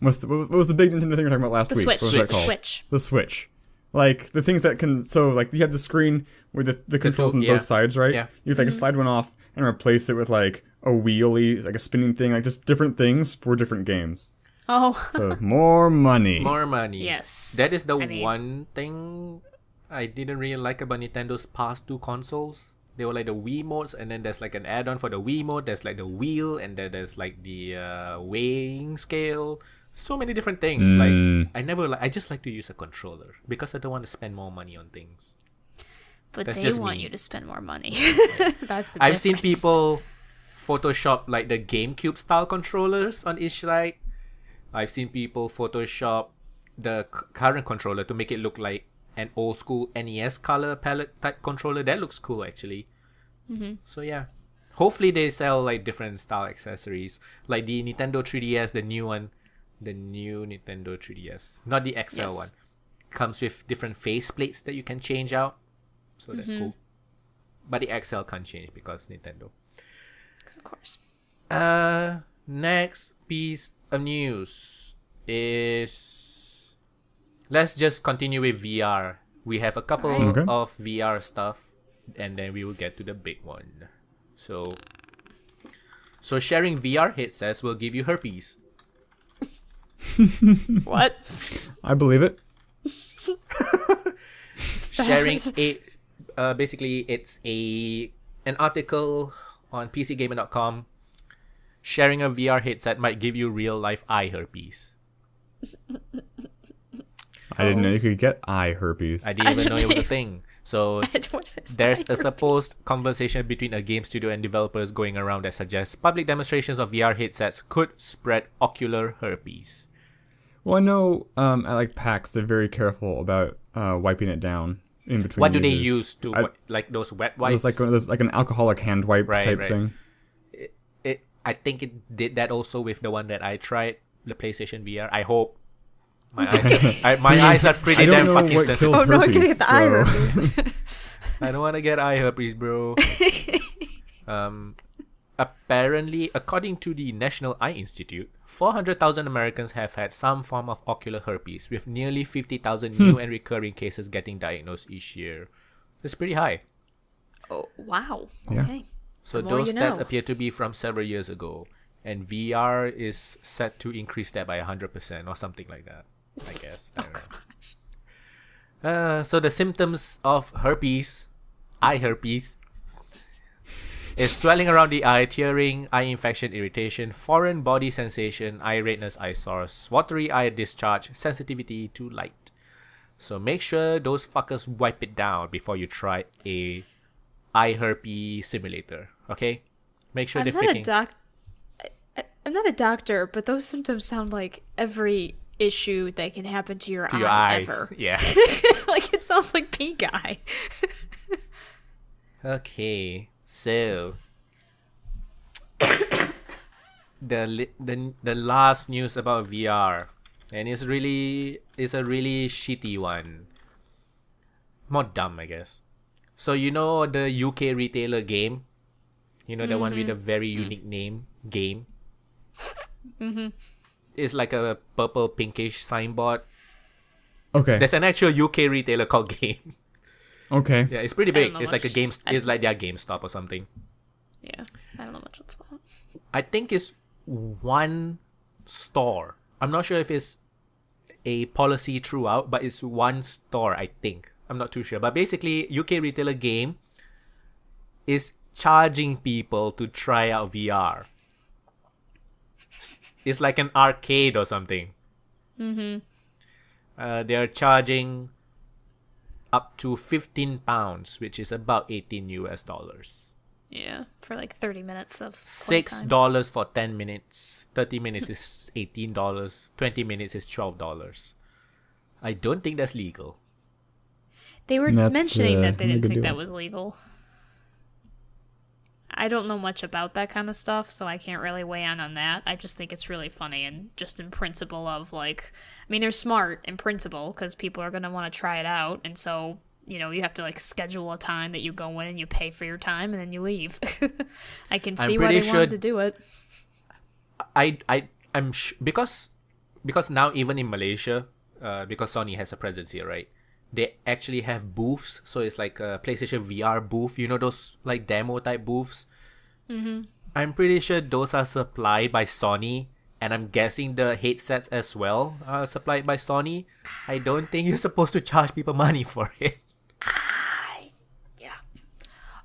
was the big Nintendo thing we were talking about last week? Switch. What was that called? Switch. The Switch. Like the things that can, so like you have the screen with the controls on both sides, right? Yeah. You like slide one off and replace it with like a wheelie, like a spinning thing, like just different things for different games. Oh. So more money. More money. Yes. That is the one thing I didn't really like about Nintendo's past two consoles. They were like the Wii modes, and then there's like an add-on for the Wii mode. There's like the wheel, and then there's like the weighing scale. So many different things. Like I just like to use a controller because I don't want to spend more money on things. But that's they just want me. you to spend more money. That's the I've seen difference. people Photoshop like the GameCube style controllers on each side. I've seen people Photoshop the current controller to make it look like an old school NES color palette type controller. That looks cool actually. So yeah, hopefully they sell like different style accessories, like the Nintendo 3DS, the new one. The new Nintendo 3DS, not the XL one, comes with different face plates that you can change out, so that's cool. But the XL can't change because Nintendo. Of course. Next piece of news is, let's just continue with VR. We have a couple of VR stuff, and then we will get to the big one. So sharing VR headsets will give you herpes. What? I believe it. Sharing basically it's an article on pcgamer.com. Sharing a VR headset might give you real life eye herpes. I didn't know you could get eye herpes. I didn't even know it was a thing. So there's a supposed conversation between a game studio and developers going around that suggests public demonstrations of VR headsets could spread ocular herpes. Well, I know at like PAX they're very careful about wiping it down in between. What do they use to like those wet wipes? There's like an alcoholic hand wipe type thing. I think it did that also with the one that I tried, the PlayStation VR. I hope. My eyes are pretty damn fucking sensitive. Oh no, I'm gonna get the eye herpes. I don't want to get eye herpes, bro. Apparently, according to the National Eye Institute, 400,000 Americans have had some form of ocular herpes, with nearly 50,000 new and recurring cases getting diagnosed each year. That's pretty high. Oh wow. Yeah. Okay. So those stats appear to be from several years ago, and VR is set to increase that by 100% or something like that, I guess. I don't know. So the symptoms of herpes, eye herpes, is swelling around the eye, tearing, eye infection, irritation, foreign body sensation, eye redness, eye sores, watery eye discharge, sensitivity to light. So make sure those fuckers wipe it down before you try a eye herpes simulator, okay? Make sure I'm not a doctor, but those symptoms sound like every issue that can happen to your eye ever. Yeah. Like it sounds like pink eye. Okay, so the last news about VR, and it's a really shitty one. more dumb, I guess. So you know the UK retailer game? You know the one with a very unique name? Game? Mm-hmm. It's like a purple pinkish signboard. Okay. There's an actual UK retailer called Game. Okay. Yeah, it's pretty I don't big. know It's like a much. game. It's like their GameStop or something. Yeah, I don't know much what's about. I think it's one store. I'm not sure if it's a policy throughout, but it's one store, I think. I'm not too sure. But basically, UK retailer Game is charging people to try out VR. It's like an arcade or something. Mm-hmm. They're charging up to £15, which is about 18 US dollars. Yeah, for like 30 minutes of $6 for 10 minutes. 30 minutes is $18. 20 minutes is $12. I don't think that's legal. They were That's, mentioning that they not a didn't good think deal. that was legal. I don't know much about that kind of stuff, so I can't really weigh on that. I just think it's really funny and just in principle of like, I mean, they're smart in principle because people are going to want to try it out. And so, you know, you have to like schedule a time that you go in and you pay for your time and then you leave. I can see why they wanted to do it. Because now even in Malaysia, because Sony has a presence here, right? They actually have booths, so it's like a PlayStation VR booth. You know those like demo type booths. Mm-hmm. I'm pretty sure those are supplied by Sony, and I'm guessing the headsets as well are supplied by Sony. I don't think you're supposed to charge people money for it. Yeah.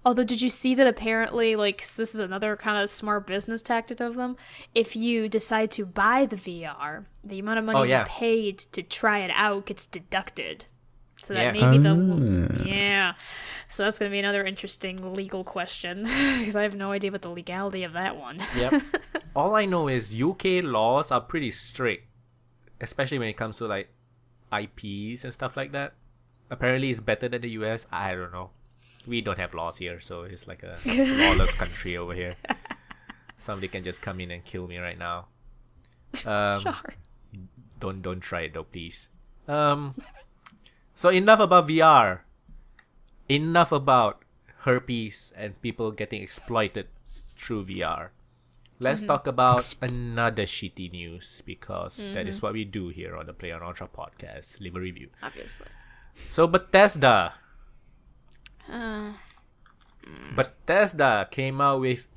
Although, did you see that apparently, like, this is another kind of smart business tactic of them? If you decide to buy the VR, the amount of money you paid to try it out gets deducted. So that maybe so that's going to be another interesting legal question because I have no idea what the legality of that one. Yep. All I know is UK laws are pretty strict, especially when it comes to like IPs and stuff like that. Apparently, it's better than the US. I don't know. We don't have laws here, so it's like a lawless country over here. Somebody can just come in and kill me right now. Sure. Don't try it though, please. So enough about VR. Enough about herpes and people getting exploited through VR. Let's talk about another shitty news because that is what we do here on the playonultra podcast. Leave a review. Obviously. So Bethesda came out with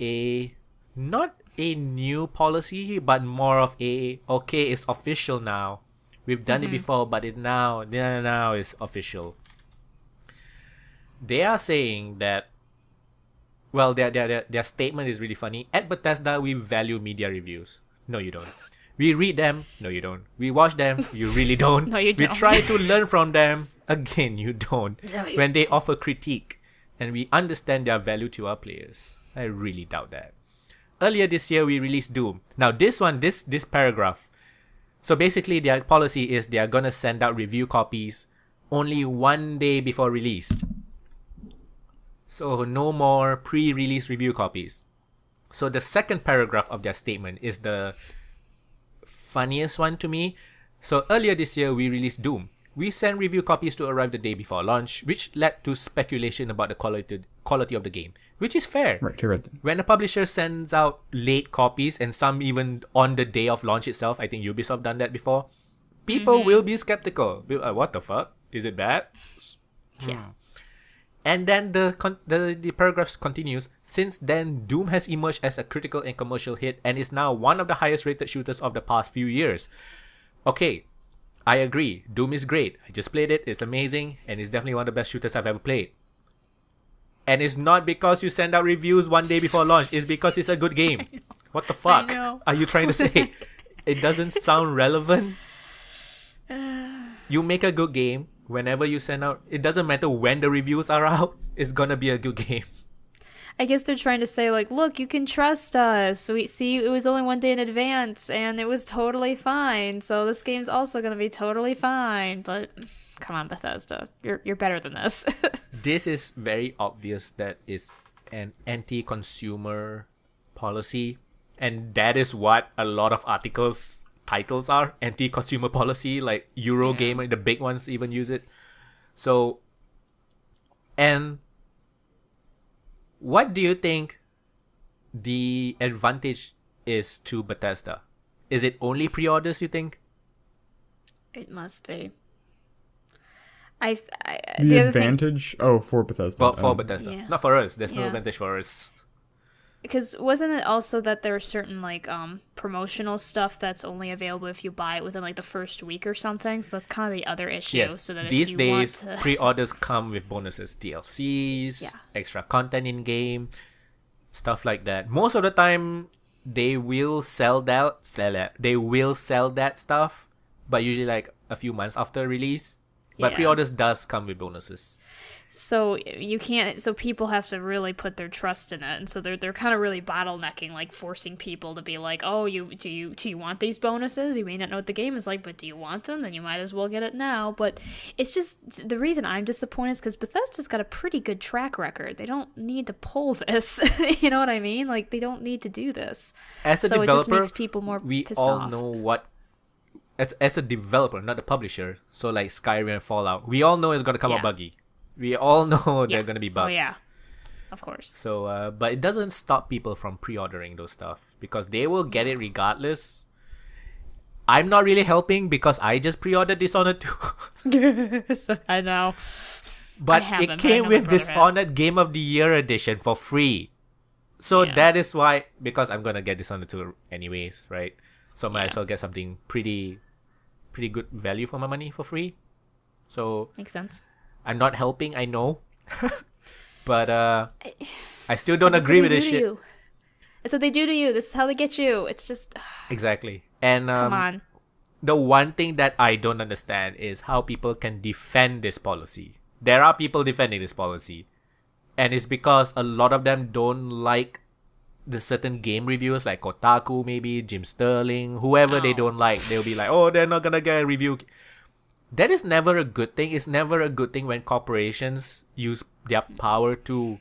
not a new policy, but more of okay, it's official now. We've done it before, but now it's official. They are saying that, well, their statement is really funny. At Bethesda, we value media reviews. No, you don't. We read them. No, you don't. We watch them. You really don't. No, you don't. We try to learn from them. Again, you don't. No, you when they offer critique, and we understand their value to our players. I really doubt that. Earlier this year, we released Doom. Now, this paragraph. So basically, their policy is they are going to send out review copies only one day before release. So no more pre-release review copies. So the second paragraph of their statement is the funniest one to me. So earlier this year, we released Doom. We sent review copies to arrive the day before launch, which led to speculation about the quality of the game, which is fair. Right. When a publisher sends out late copies, and some even on the day of launch itself, I think Ubisoft done that before, people will be skeptical. What the fuck? Is it bad? Yeah. And then the paragraph continues. Since then, Doom has emerged as a critical and commercial hit and is now one of the highest rated shooters of the past few years. Okay, I agree. Doom is great. I just played it. It's amazing. And it's definitely one of the best shooters I've ever played. And it's not because you send out reviews one day before launch. It's because it's a good game. What the fuck are you trying to say? It doesn't sound relevant. You make a good game. Whenever you send out, it doesn't matter when the reviews are out. It's gonna be a good game. I guess they're trying to say, like, look, you can trust us. We see it was only one day in advance, and it was totally fine. So this game's also going to be totally fine. But come on, Bethesda, you're better than this. This is very obvious that it's an anti-consumer policy, and that is what a lot of articles titles are: anti-consumer policy. Like Eurogamer, the big ones even use it. So And what do you think the advantage is to Bethesda? Is it only pre-orders, you think? It must be. The other advantage? For Bethesda. Well, for Bethesda. Yeah. Not for us. There's no Yeah. advantage for us. Because wasn't it also that there are certain like promotional stuff that's only available if you buy it within like the first week or something? So that's kind of the other issue. Yeah. So that These if you days, want to... pre-orders come with bonuses, DLCs, Yeah. extra content in game, stuff like that. Most of the time, they will sell that. They will sell that stuff, but usually like a few months after release. But Yeah. pre-orders does come with bonuses. So you can't. So people have to really put their trust in it, and so they're kind of really bottlenecking, like forcing people to be like, "Oh, do you want these bonuses? You may not know what the game is like, but do you want them? Then you might as well get it now." But it's just the reason I'm disappointed is because Bethesda's got a pretty good track record. They don't need to pull this. You know what I mean? Like they don't need to do this. As a so developer, it just makes people more we pissed all off. know what. As a developer, not a publisher, so like Skyrim and Fallout, we all know it's gonna come out Yeah. buggy. We all know Yeah. they're gonna be bugs. Oh yeah, of course. So, but it doesn't stop people from pre-ordering those stuff because they will get it regardless. I'm not really helping because I just pre-ordered Dishonored 2. So, I know. But haven't, it but I came know my with brother has. Dishonored Game of the Year edition for free. So Yeah. that is why, because I'm gonna get Dishonored 2 anyways, right? So might as Yeah. well get something pretty good value for my money for free. So Makes sense. I'm not helping, I know. But I still don't agree with this shit. It's what they do to you. This is how they get you. It's just Exactly. And come on. the one thing that I don't understand is how people can defend this policy. There are people defending this policy. And it's because a lot of them don't like the certain game reviewers like Kotaku, maybe Jim Sterling, whoever they Oh. don't like. They'll be like, oh, they're not gonna get a review. That is never a good thing. It's never a good thing when corporations use their power to,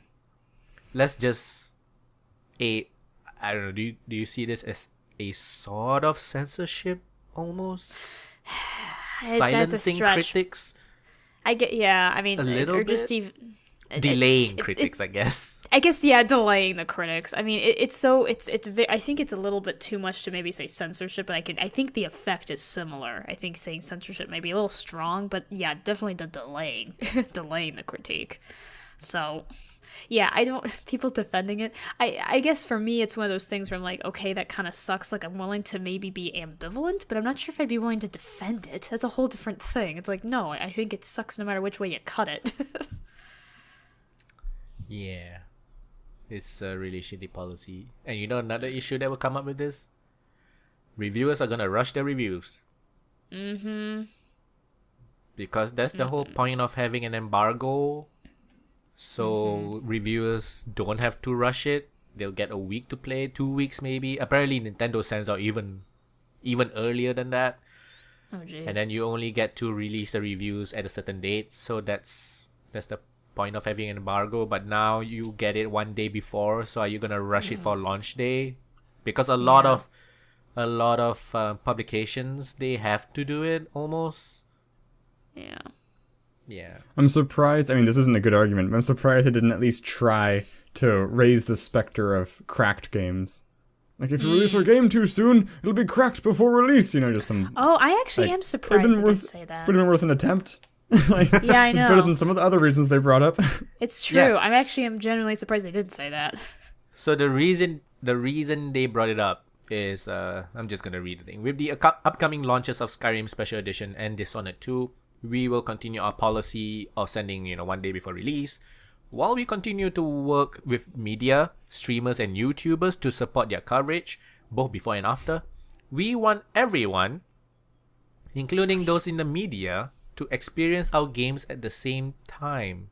let's just, I don't know, do you see this as a sort of censorship almost? That's a Silencing stretch. critics? I get, yeah. I mean, A little or just bit? even Delaying critics, I guess. I guess, yeah, delaying the critics. I mean, I think it's a little bit too much to maybe say censorship, but I think the effect is similar. I think saying censorship may be a little strong, but yeah, definitely the delaying, delaying the critique. So, yeah, people defending it. I guess for me, it's one of those things where I'm like, okay, that kind of sucks. Like, I'm willing to maybe be ambivalent, but I'm not sure if I'd be willing to defend it. That's a whole different thing. It's like, no, I think it sucks no matter which way you cut it. Yeah. It's a really shitty policy. And you know another issue that will come up with this? Reviewers are gonna rush their reviews. Mm-hmm. Because that's the whole point of having an embargo. So reviewers don't have to rush it. They'll get a week to play, 2 weeks maybe. Apparently Nintendo sends out even earlier than that. Oh, jeez. And then you only get to release the reviews at a certain date. So that's the point of having an embargo. But now you get it 1 day before. So are you gonna rush it for launch day? Because a lot of publications, they have to do it almost. Yeah. Yeah. I'm surprised. I mean, this isn't a good argument, but I'm surprised they didn't at least try to raise the specter of cracked games. Like, if you release our game too soon, it'll be cracked before release. You know, just some. Oh, I actually am surprised they didn't say that. Would have been worth an attempt. Like, Yeah, I It's better know. than some of the other reasons they brought up. It's true. Yeah. I'm genuinely surprised they didn't say that. So the reason they brought it up is I'm just gonna read the thing. With the upcoming launches of Skyrim Special Edition and Dishonored 2, we will continue our policy of sending 1 day before release, while we continue to work with media, streamers, and YouTubers to support their coverage, both before and after. We want everyone, including those in the media, to experience our games at the same time.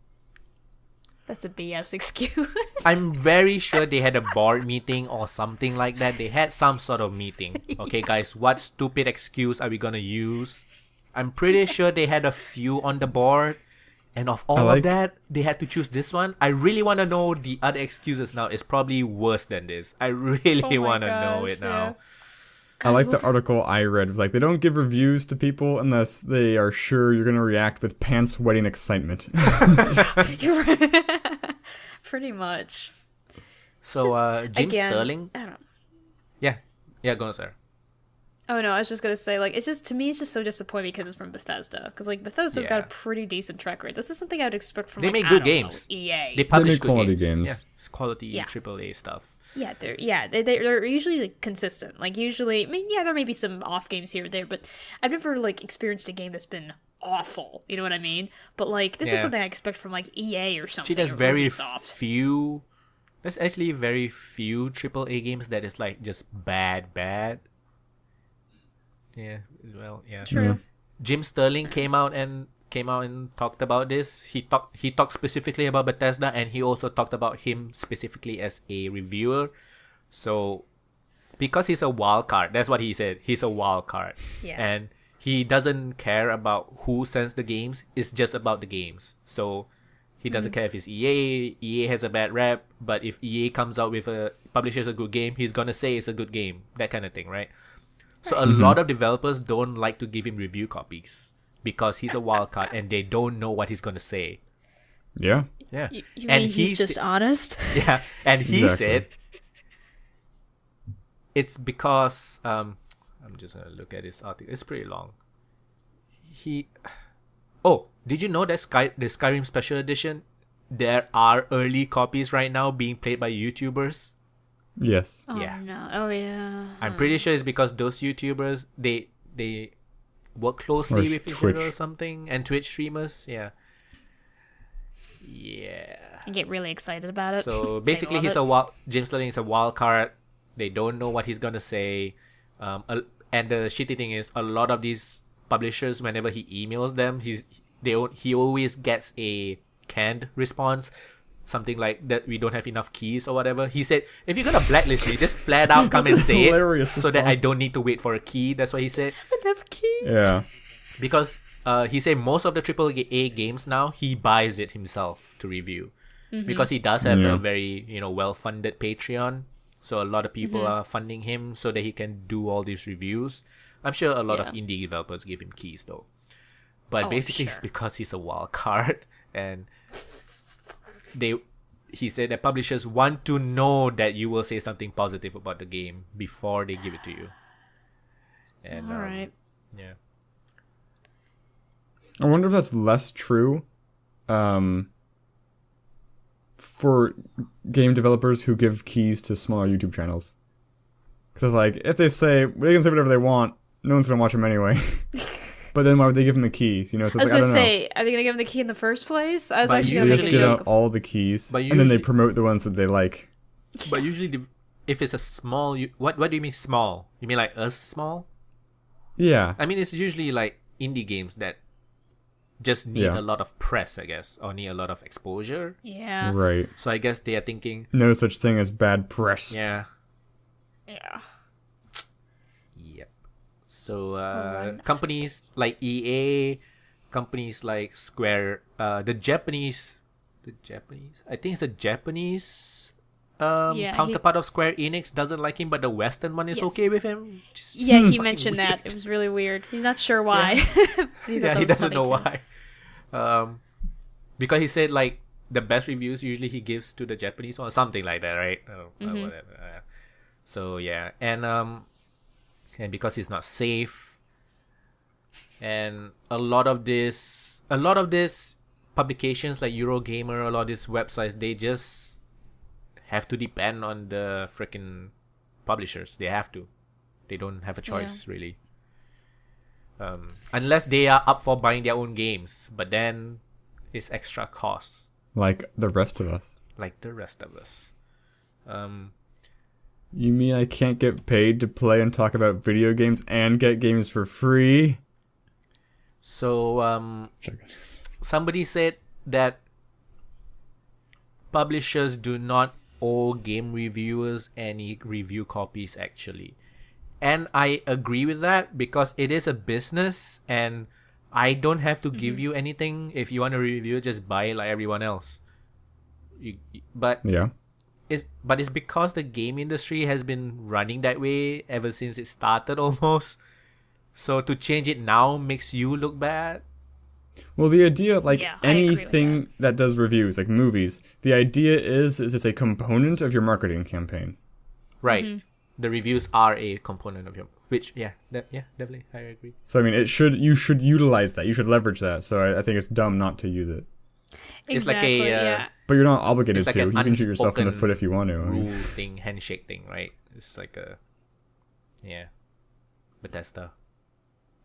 That's a BS excuse. I'm very sure they had a board meeting or something like that. They had some sort of meeting. Okay, guys, what stupid excuse are we gonna use? I'm pretty sure they had a few on the board. And of all of that, they had to choose this one. I really want to know the other excuses now. It's probably worse than this. I really want to know it now. I like the article I read. It was like, they don't give reviews to people unless they are sure you're going to react with pants-wetting excitement. You're right. Pretty much. So, Jim again, Sterling? I don't know. Yeah. Yeah, go on, sir. Oh no, I was just gonna say, like, it's just, to me, it's just so disappointing because it's from Bethesda. Because, like, Bethesda's got a pretty decent track record. This is something I would expect from, They like, make I good don't games. know, EA. They publish make good quality games. games. Yeah, it's quality AAA stuff. Yeah, they're usually, like, consistent. Like, usually, I mean, yeah, there may be some off games here or there, but I've never, like, experienced a game that's been awful. You know what I mean? But, like, this is something I expect from, like, EA or something. See, there's or very Ubisoft. few. There's actually very few AAA games that is like just bad. Yeah, well, yeah. True. Jim Sterling came out and talked about this. He talked specifically about Bethesda, and he also talked about him specifically as a reviewer. So, because he's a wild card, that's what he said. He's a wild card, and he doesn't care about who sends the games. It's just about the games. So, he doesn't care if it's EA. EA has a bad rep, but if EA comes out with publishes a good game, he's gonna say it's a good game. That kind of thing, right? So a lot of developers don't like to give him review copies because he's a wild card and they don't know what he's gonna say. Yeah. Yeah. You and mean he's just honest? Yeah, and he Exactly. said it's because I'm just gonna look at this article. It's pretty long. Did you know that the Skyrim Special Edition, there are early copies right now being played by YouTubers? Yes. Oh, Yeah. no. Oh, yeah. I'm pretty sure it's because those YouTubers, they work closely Or with each Twitch. other or something, and Twitch streamers, yeah. I get really excited about it. So I basically, love it. James Sterling is a wild card. They don't know what he's gonna say, and the shitty thing is, a lot of these publishers, whenever he emails them, he always gets a canned response. Something like that, we don't have enough keys or whatever. He said, if you're gonna blacklist me, just flat out come and That's a say hilarious it, so that I response. don't need to wait for a key. That's what he said. Enough keys. Yeah. Because he said most of the AAA games now, he buys it himself to review. Because he does have a very, well-funded Patreon. So a lot of people are funding him so that he can do all these reviews. I'm sure a lot of indie developers give him keys though. But basically it's because he's a wild card, and he said that publishers want to know that you will say something positive about the game before they give it to you. And All right. yeah. I wonder if that's less true for game developers who give keys to smaller YouTube channels. Because, like, if they can say whatever they want, no one's going to watch them anyway. But then why would they give them a key? So I was it's like, going I to don't know. say, are they going to give him the key in the first place? I was But actually They going to just make give a out joke. all the keys, But and then they usually- promote the ones that they like. But usually, if it's a small, what do you mean small? You mean like us small? Yeah. I mean, it's usually like indie games that just need Yeah. a lot of press, I guess, or need a lot of exposure. Yeah. Right. So I guess they are thinking, No such thing as bad press. yeah, Yeah. yep. So Alright. companies like EA, companies like Square, the Japanese, I think it's the Japanese counterpart of Square Enix doesn't like him, but the Western one is Yes. okay with him. Just Yeah, he fucking mentioned that. weird. It was really weird. He's not sure why. He thought that He was doesn't funny know too. why. Because he said like the best reviews usually he gives to the Japanese one, something like that, right? Whatever. So yeah, and because it's not safe, and a lot of this publications like Eurogamer, a lot of these websites, they just have to depend on the freaking publishers. They have to. They don't have a choice really. Unless they are up for buying their own games, but then it's extra costs, Like the rest of us. like the rest of us. You mean I can't get paid to play and talk about video games and get games for free? So somebody said that publishers do not owe game reviewers any review copies actually. And I agree with that because it is a business and I don't have to give you anything. If you want a review, just buy it like everyone else. But Yeah. it's because the game industry has been running that way ever since it started almost. So to change it now makes you look bad. Well, the idea, like Yeah, I agree with anything that does reviews, like movies, the idea is it's a component of your marketing campaign. Right. Mm-hmm. The reviews are a component of your, which definitely I agree. So I mean, you should utilize that. You should leverage that. So I think it's dumb not to use it. It's like Exactly, a yeah. But you're not obligated It's like to. an You can shoot yourself in the unspoken foot if you want to. I mean. rule thing, handshake thing, right? It's like a Bethesda.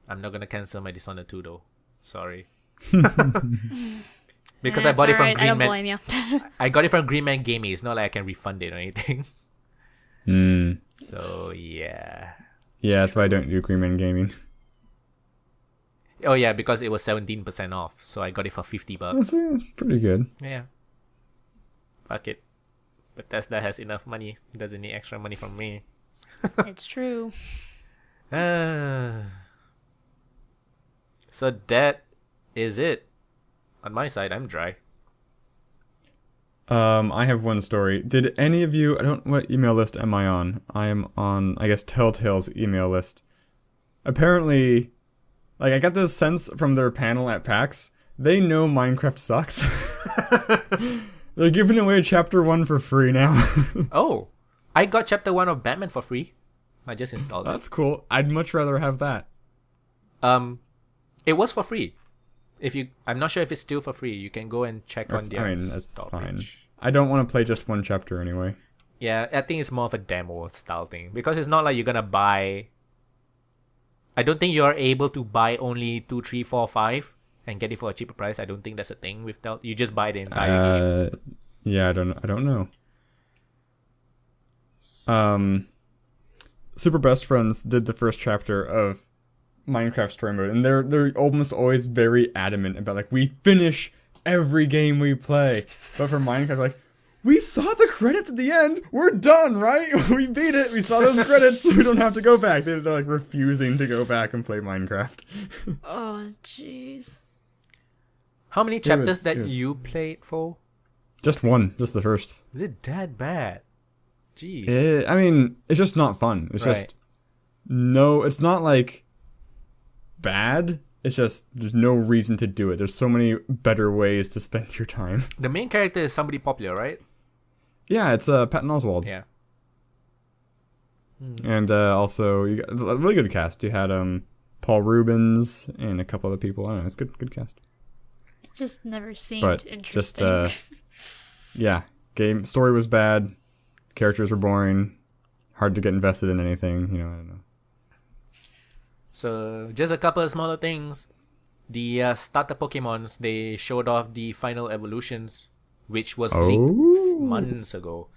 I'm not gonna cancel my Dishonored 2 though. Sorry. Because I bought it from I Green don't Man. blame you. I got it from Green Man Gaming. It's not like I can refund it or anything. So yeah. Yeah, that's why I don't do Green Man Gaming. Oh yeah, because it was 17% off, so I got it for $50. That's pretty good. Yeah. Fuck it. Bethesda has enough money. Doesn't need extra money from me. It's true. So that is it. On my side, I'm dry. I have one story. Did any of you... what email list am I on? I am on, I guess, Telltale's email list. Apparently, like, I got this sense from their panel at PAX. They know Minecraft sucks. They're giving away Chapter 1 for free now. Oh, I got Chapter 1 of Batman for free. I just installed it. That's cool. I'd much rather have that. It was for free. I'm not sure if it's still for free. You can go and check on their that's store fine. page. I don't want to play just one chapter anyway. Yeah, I think it's more of a demo style thing because it's not like you're gonna buy. I don't think you're able to buy only 2, 3, 4, 5 and get it for a cheaper price. I don't think that's a thing with Telltale. You just buy the entire game. Yeah, I don't know. Super Best Friends did the first chapter of Minecraft Story Mode, and they're almost always very adamant about, like, we finish every game we play. But for Minecraft, like, we saw the credits at the end. We're done, right? We beat it. We saw those credits. We don't have to go back. They're like refusing to go back and play Minecraft. Oh, jeez. How many chapters you played for? Just one. Just the first. Is it that bad? Jeez. I mean, it's just not fun. It's just... No, it's not, like, bad. It's just there's no reason to do it. There's so many better ways to spend your time. The main character is somebody popular, right? Yeah, it's Patton Oswalt. Yeah. And also, it's a really good cast. You had Paul Rubens and a couple other people. I don't know. It's good cast. It just never seemed But interesting. just yeah, story was bad. Characters were boring. Hard to get invested in anything. I don't know. So, just a couple of smaller things. The starter Pokemons, they showed off the final evolutions, which was leaked months ago.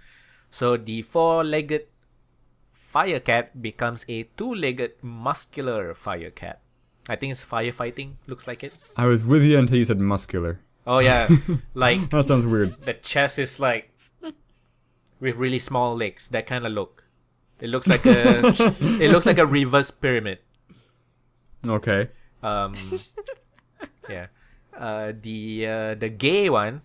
So, the 4-legged fire cat becomes a 2-legged muscular fire cat. I think it's firefighting, looks like it. I was with you until you said muscular. Oh, yeah. Like, That sounds weird. the chest is like, with really small legs, that kind of look. It looks like a reverse pyramid. Okay. Yeah. The gay one,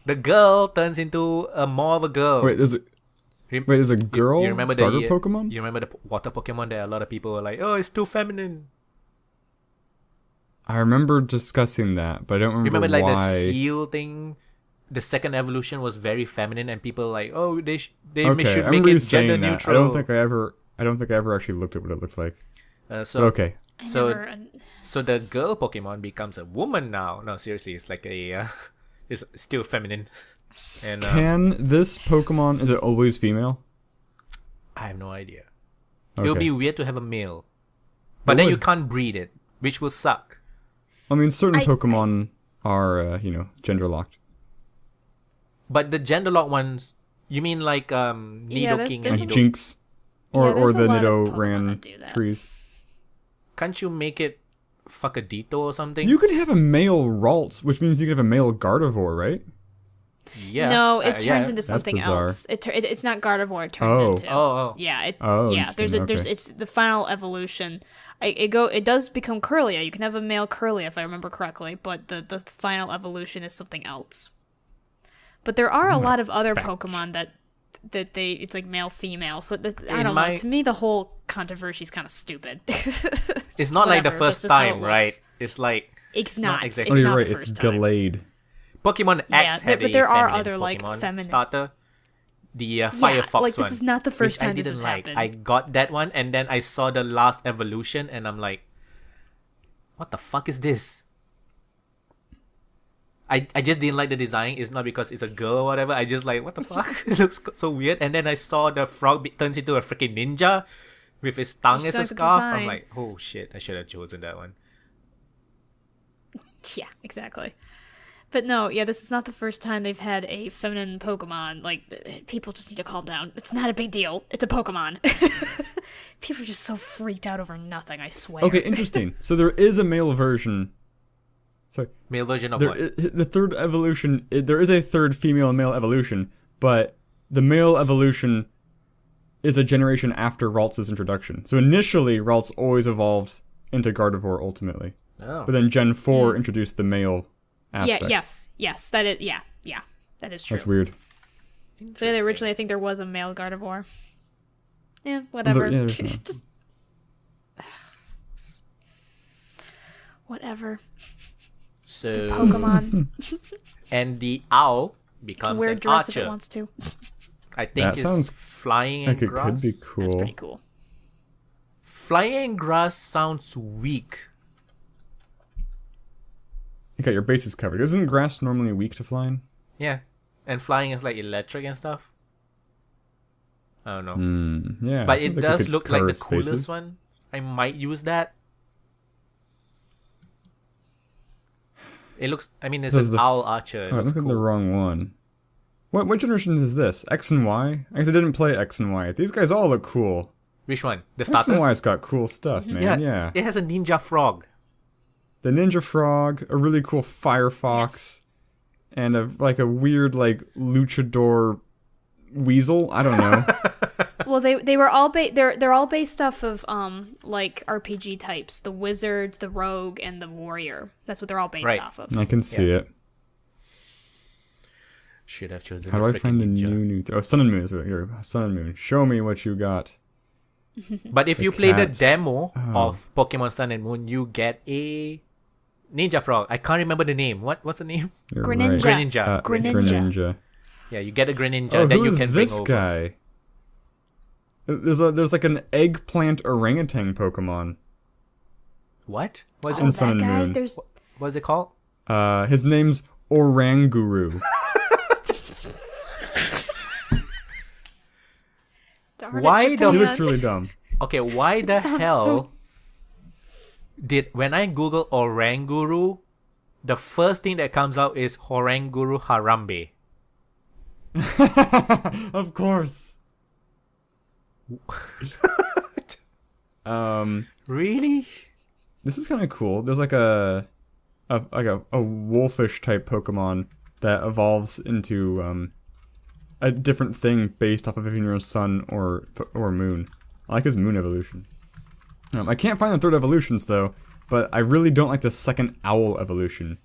the girl turns into more of a girl. Wait, there's a girl you remember starter the Pokemon? You remember the water Pokemon that a lot of people were like, oh, it's too feminine. I remember discussing that, but I don't remember like why. the seal thing? The second evolution was very feminine, and people were like, oh, they should I make remember you it saying gender that. neutral. I don't think I ever actually looked at what it looks like. Okay. So the girl Pokemon becomes a woman now. No, seriously, it's like it's still feminine. And Can this Pokemon, is it always female? I have no idea. Okay. It would be weird to have a male, but then you can't breed it, which will suck. I mean, certain Pokemon are gender locked. But the gender lock ones, you mean like Nidoking there's and Like Jinx, or there's a the lot of Pokemon Nidoran that do that. trees. Can't you make it Fuckadito or something? You could have a male Ralts, which means you could have a male Gardevoir, right? Yeah. No, it turns into That's something bizarre. else. It's not Gardevoir. It turns into. Oh. Yeah. interesting, okay. It's the final evolution. It does become Curlia. You can have a male Curlia if I remember correctly, but the final evolution is something else. But there are a lot of other Pokemon that it's like male female. So I don't know. To me, the whole controversy is kind of stupid. It's not like the first time, right? It's like it's not exactly. Oh, It's you're not right. the It's first time. delayed. Pokemon X had but a there are feminine other like Pokemon feminine starter. The Firefox like one. this is not the first which time I this didn't has like. happened. I got that one, and then I saw the last evolution, and I'm like, what the fuck is this? I just didn't like the design. It's not because it's a girl or whatever. I just like, what the fuck? It looks so weird. And then I saw the frog turns into a freaking ninja with his tongue as a scarf. I'm like, oh shit, I should have chosen that one. Yeah, exactly. But no, this is not the first time they've had a feminine Pokemon. Like, people just need to calm down. It's not a big deal. It's a Pokemon. People are just so freaked out over nothing, I swear. Okay, interesting. So there is a male version. Sorry. Male version of what? The third evolution, there is a third female and male evolution, but the male evolution is a generation after Ralts' introduction. So initially, Ralts always evolved into Gardevoir ultimately. Oh. But then Gen 4 introduced the male aspect. Yes, that is, that is true. That's weird. So originally I think there was a male Gardevoir. Yeah, whatever. Just whatever. So Pokemon and the owl can becomes wear a an dress if it archer. wants to. I think That it's sounds flying in like it grass. could be cool. That's pretty cool. Flying in grass sounds weak. You got your bases covered. Isn't grass normally weak to flying? Yeah, and flying is like electric and stuff. I don't know. Yeah. But it seems like does could look like cover the its coolest bases. one. I might use that. It looks. I mean, it's This is an the owl archer. It Oh, I looks look at cool. the wrong one. What generation is this? X and Y? I guess I didn't play X and Y. These guys all look cool. Which one? The X and starters? Y's got cool stuff, man. Yeah. It has a ninja frog. The Ninja Frog, a really cool Firefox, and a weird luchador weasel. I don't know. Well, they were all they're all based off of like RPG types: the wizard, the rogue, and the warrior. That's what they're all based off of. I can see it. Should have chosen. How do I freaking find the ninja. new? Oh, Sun and Moon is right here. Sun and Moon. Show me what you got. But if The you play the cats. demo Oh. of Pokemon Sun and Moon, you get a ninja frog. I can't remember the name. What's the name? You're Greninja. right. Greninja. Greninja. Yeah, you get a Greninja Oh, that who you is can this bring over. guy? There's like an eggplant orangutan Pokemon. What? What's In it? Sun and that guy, Moon. there's What's it called? His name's Oranguru. darn it, Why the- He Japan. looks really dumb. Okay, why the sounds hell so- did when I Google Oranguru, the first thing that comes out is Oranguru Harambe? Of course. Really? This is kind of cool. There's like a wolfish type Pokemon that evolves into a different thing based off of if you're a sun or moon. I like his moon evolution. I can't find the third evolutions though, but I really don't like the second owl evolution.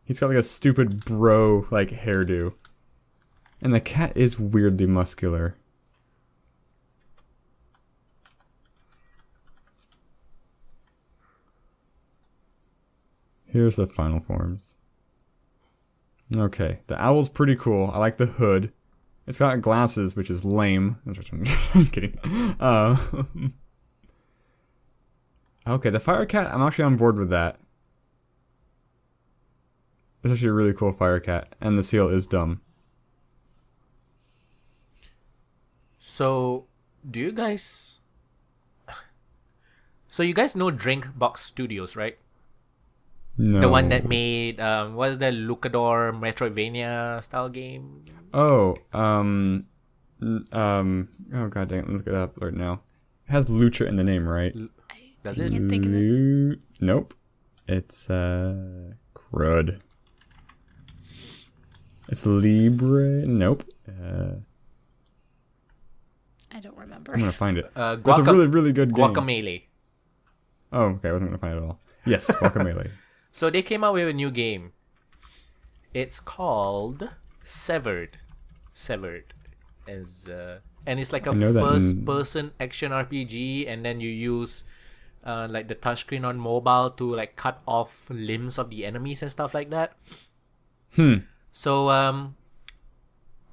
He's got like a stupid bro hairdo, and the cat is weirdly muscular. Here's the final forms. Okay, the owl's pretty cool. I like the hood. It's got glasses, which is lame. I'm kidding. Okay, the fire cat, I'm actually on board with that. It's actually a really cool fire cat, and the seal is dumb. So, do you guys? So you guys know Drinkbox Studios, right? No. The one that made what is the Lucador Metroidvania style game? Oh, oh god dang it, look it up right now. It has Lucha in the name, right? Does it? Can't think of it. Nope. It's crud. It's Libre. Nope. I don't remember. I'm gonna find it. Guaca- It's a really, really good game. Guacamelee. Oh, okay. I wasn't gonna find it at all. Yes, Guacamelee. So they came out with a new game. It's called Severed, as and it's like a I know that first-person action RPG, and then you use like the touchscreen on mobile to like cut off limbs of the enemies and stuff like that. So and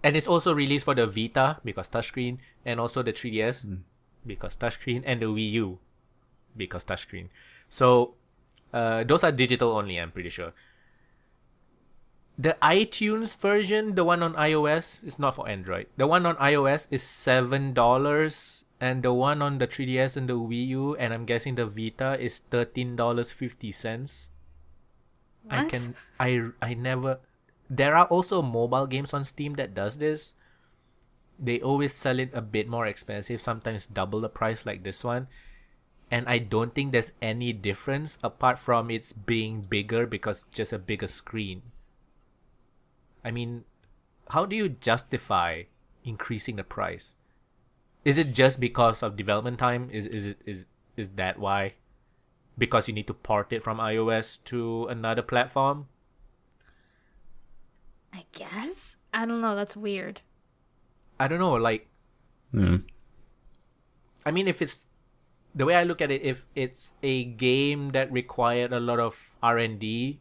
it's also released for the Vita because touchscreen, and also the 3DS because touchscreen, and the Wii U because touchscreen. So those are digital only, I'm pretty sure. The iTunes version, the one on iOS, is not for Android. The one on iOS is $7, and the one on the 3DS and the Wii U, and I'm guessing the Vita, is $13.50. What? I never. There are also mobile games on Steam that does this. They always sell it a bit more expensive, sometimes double the price like this one. And I don't think there's any difference apart from it's being bigger because just a bigger screen. I mean, how do you justify increasing the price? Is it just because of development time? Is that why? Because you need to port it from iOS to another platform? I guess. I don't know. That's weird. I don't know. Like, I mean, if it's the way I look at it, if it's a game that required a lot of R&D,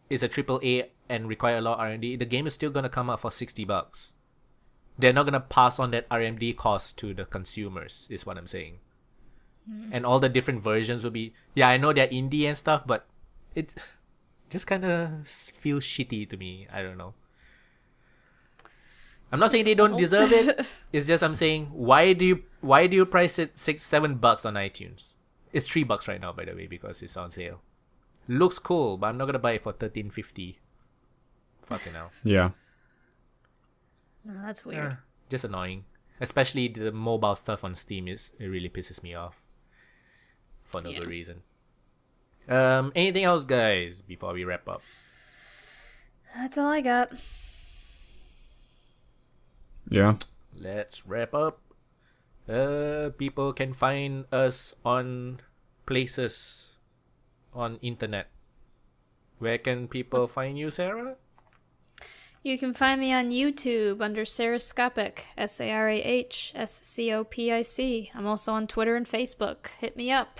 is a AAA and require a lot of R&D, the game is still gonna come out for $60. They're not gonna pass on that R&D cost to the consumers, is what I'm saying. And all the different versions will be, I know they're indie and stuff, but it just kind of feels shitty to me. I don't know. I'm not saying they don't deserve it. It's just I'm saying, why do you price it $7 on iTunes? It's $3 right now, by the way, because it's on sale. Looks cool, but I'm not gonna buy it for $13.50. Fucking hell. Yeah. No, that's weird. Just annoying. Especially the mobile stuff on Steam it really pisses me off. For no good reason. Anything else, guys, before we wrap up? That's all I got. Yeah. Let's wrap up. People can find us on places on internet. Where can people find you, Sarah? You can find me on YouTube under Sarahscopic, SARAHSCOPIC. I'm also on Twitter and Facebook. Hit me up.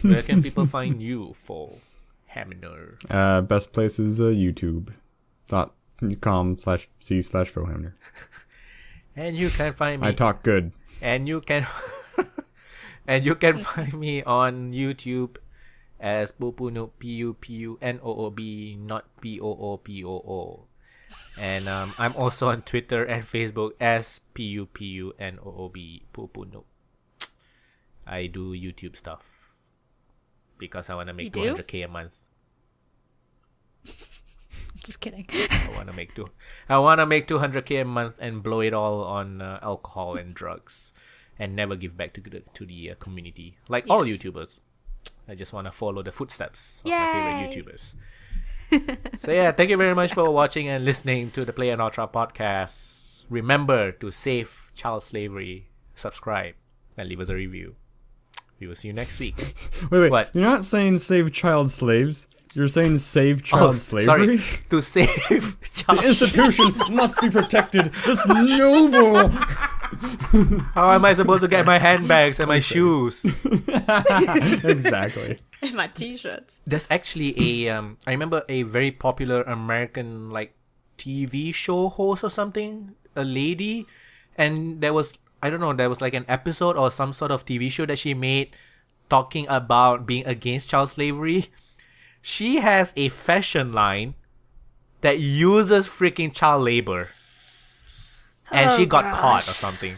Where can people find you, Foehamner? Best place is youtube.com/c/Foehamner. And you can find me. I talk good. And you can find me on YouTube as Pupunoob, Pupunoob, not Poopoo. And I'm also on Twitter and Facebook as Pupunoob, Pupunoob. I do YouTube stuff because I want to make 200K a month. Just kidding. I want to make 200K a month and blow it all on alcohol and drugs, and never give back to the community like all YouTubers. I just want to follow the footsteps of my favorite YouTubers. So thank you very much for watching and listening to the playonultra podcast. Remember to save child slavery, subscribe, and leave us a review. We will see you next week. Wait. What? You're not saying save child slaves. You're saying save child slavery? Sorry. To save child The institution must be protected. This noble... How am I supposed to get my handbags and my shoes? Exactly. And my t-shirts. There's actually I remember a very popular American like TV show host or something, a lady, and there was like an episode or some sort of TV show that she made talking about being against child slavery. She has a fashion line that uses freaking child labor. And she got caught or something.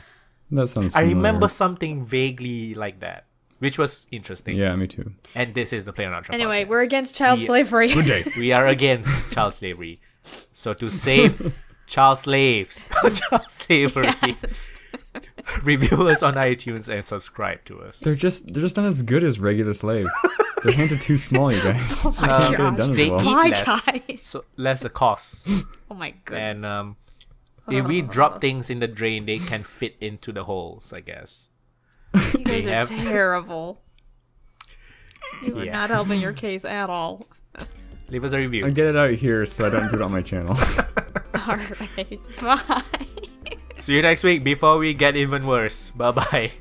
That sounds I familiar. remember something vaguely like that, which was interesting. Yeah, me too. And this is the playonultra. Anyway, podcast. we're against child slavery. Good day. We are against child slavery. So to save child slaves, child slavery, Yes. review us on iTunes and subscribe to us. They're just not as good as regular slaves. Their hands are too small, you guys. Oh my They can't get it gosh. done as They well. eat Why, less, guys? so less the cost. Oh my goodness. And if we drop things in the drain, they can fit into the holes, I guess. You guys they are have- terrible. You are Yeah. not helping your case at all. Leave us a review. I'll get it out here so I don't do it on my channel. All right. Bye. See you next week before we get even worse. Bye bye.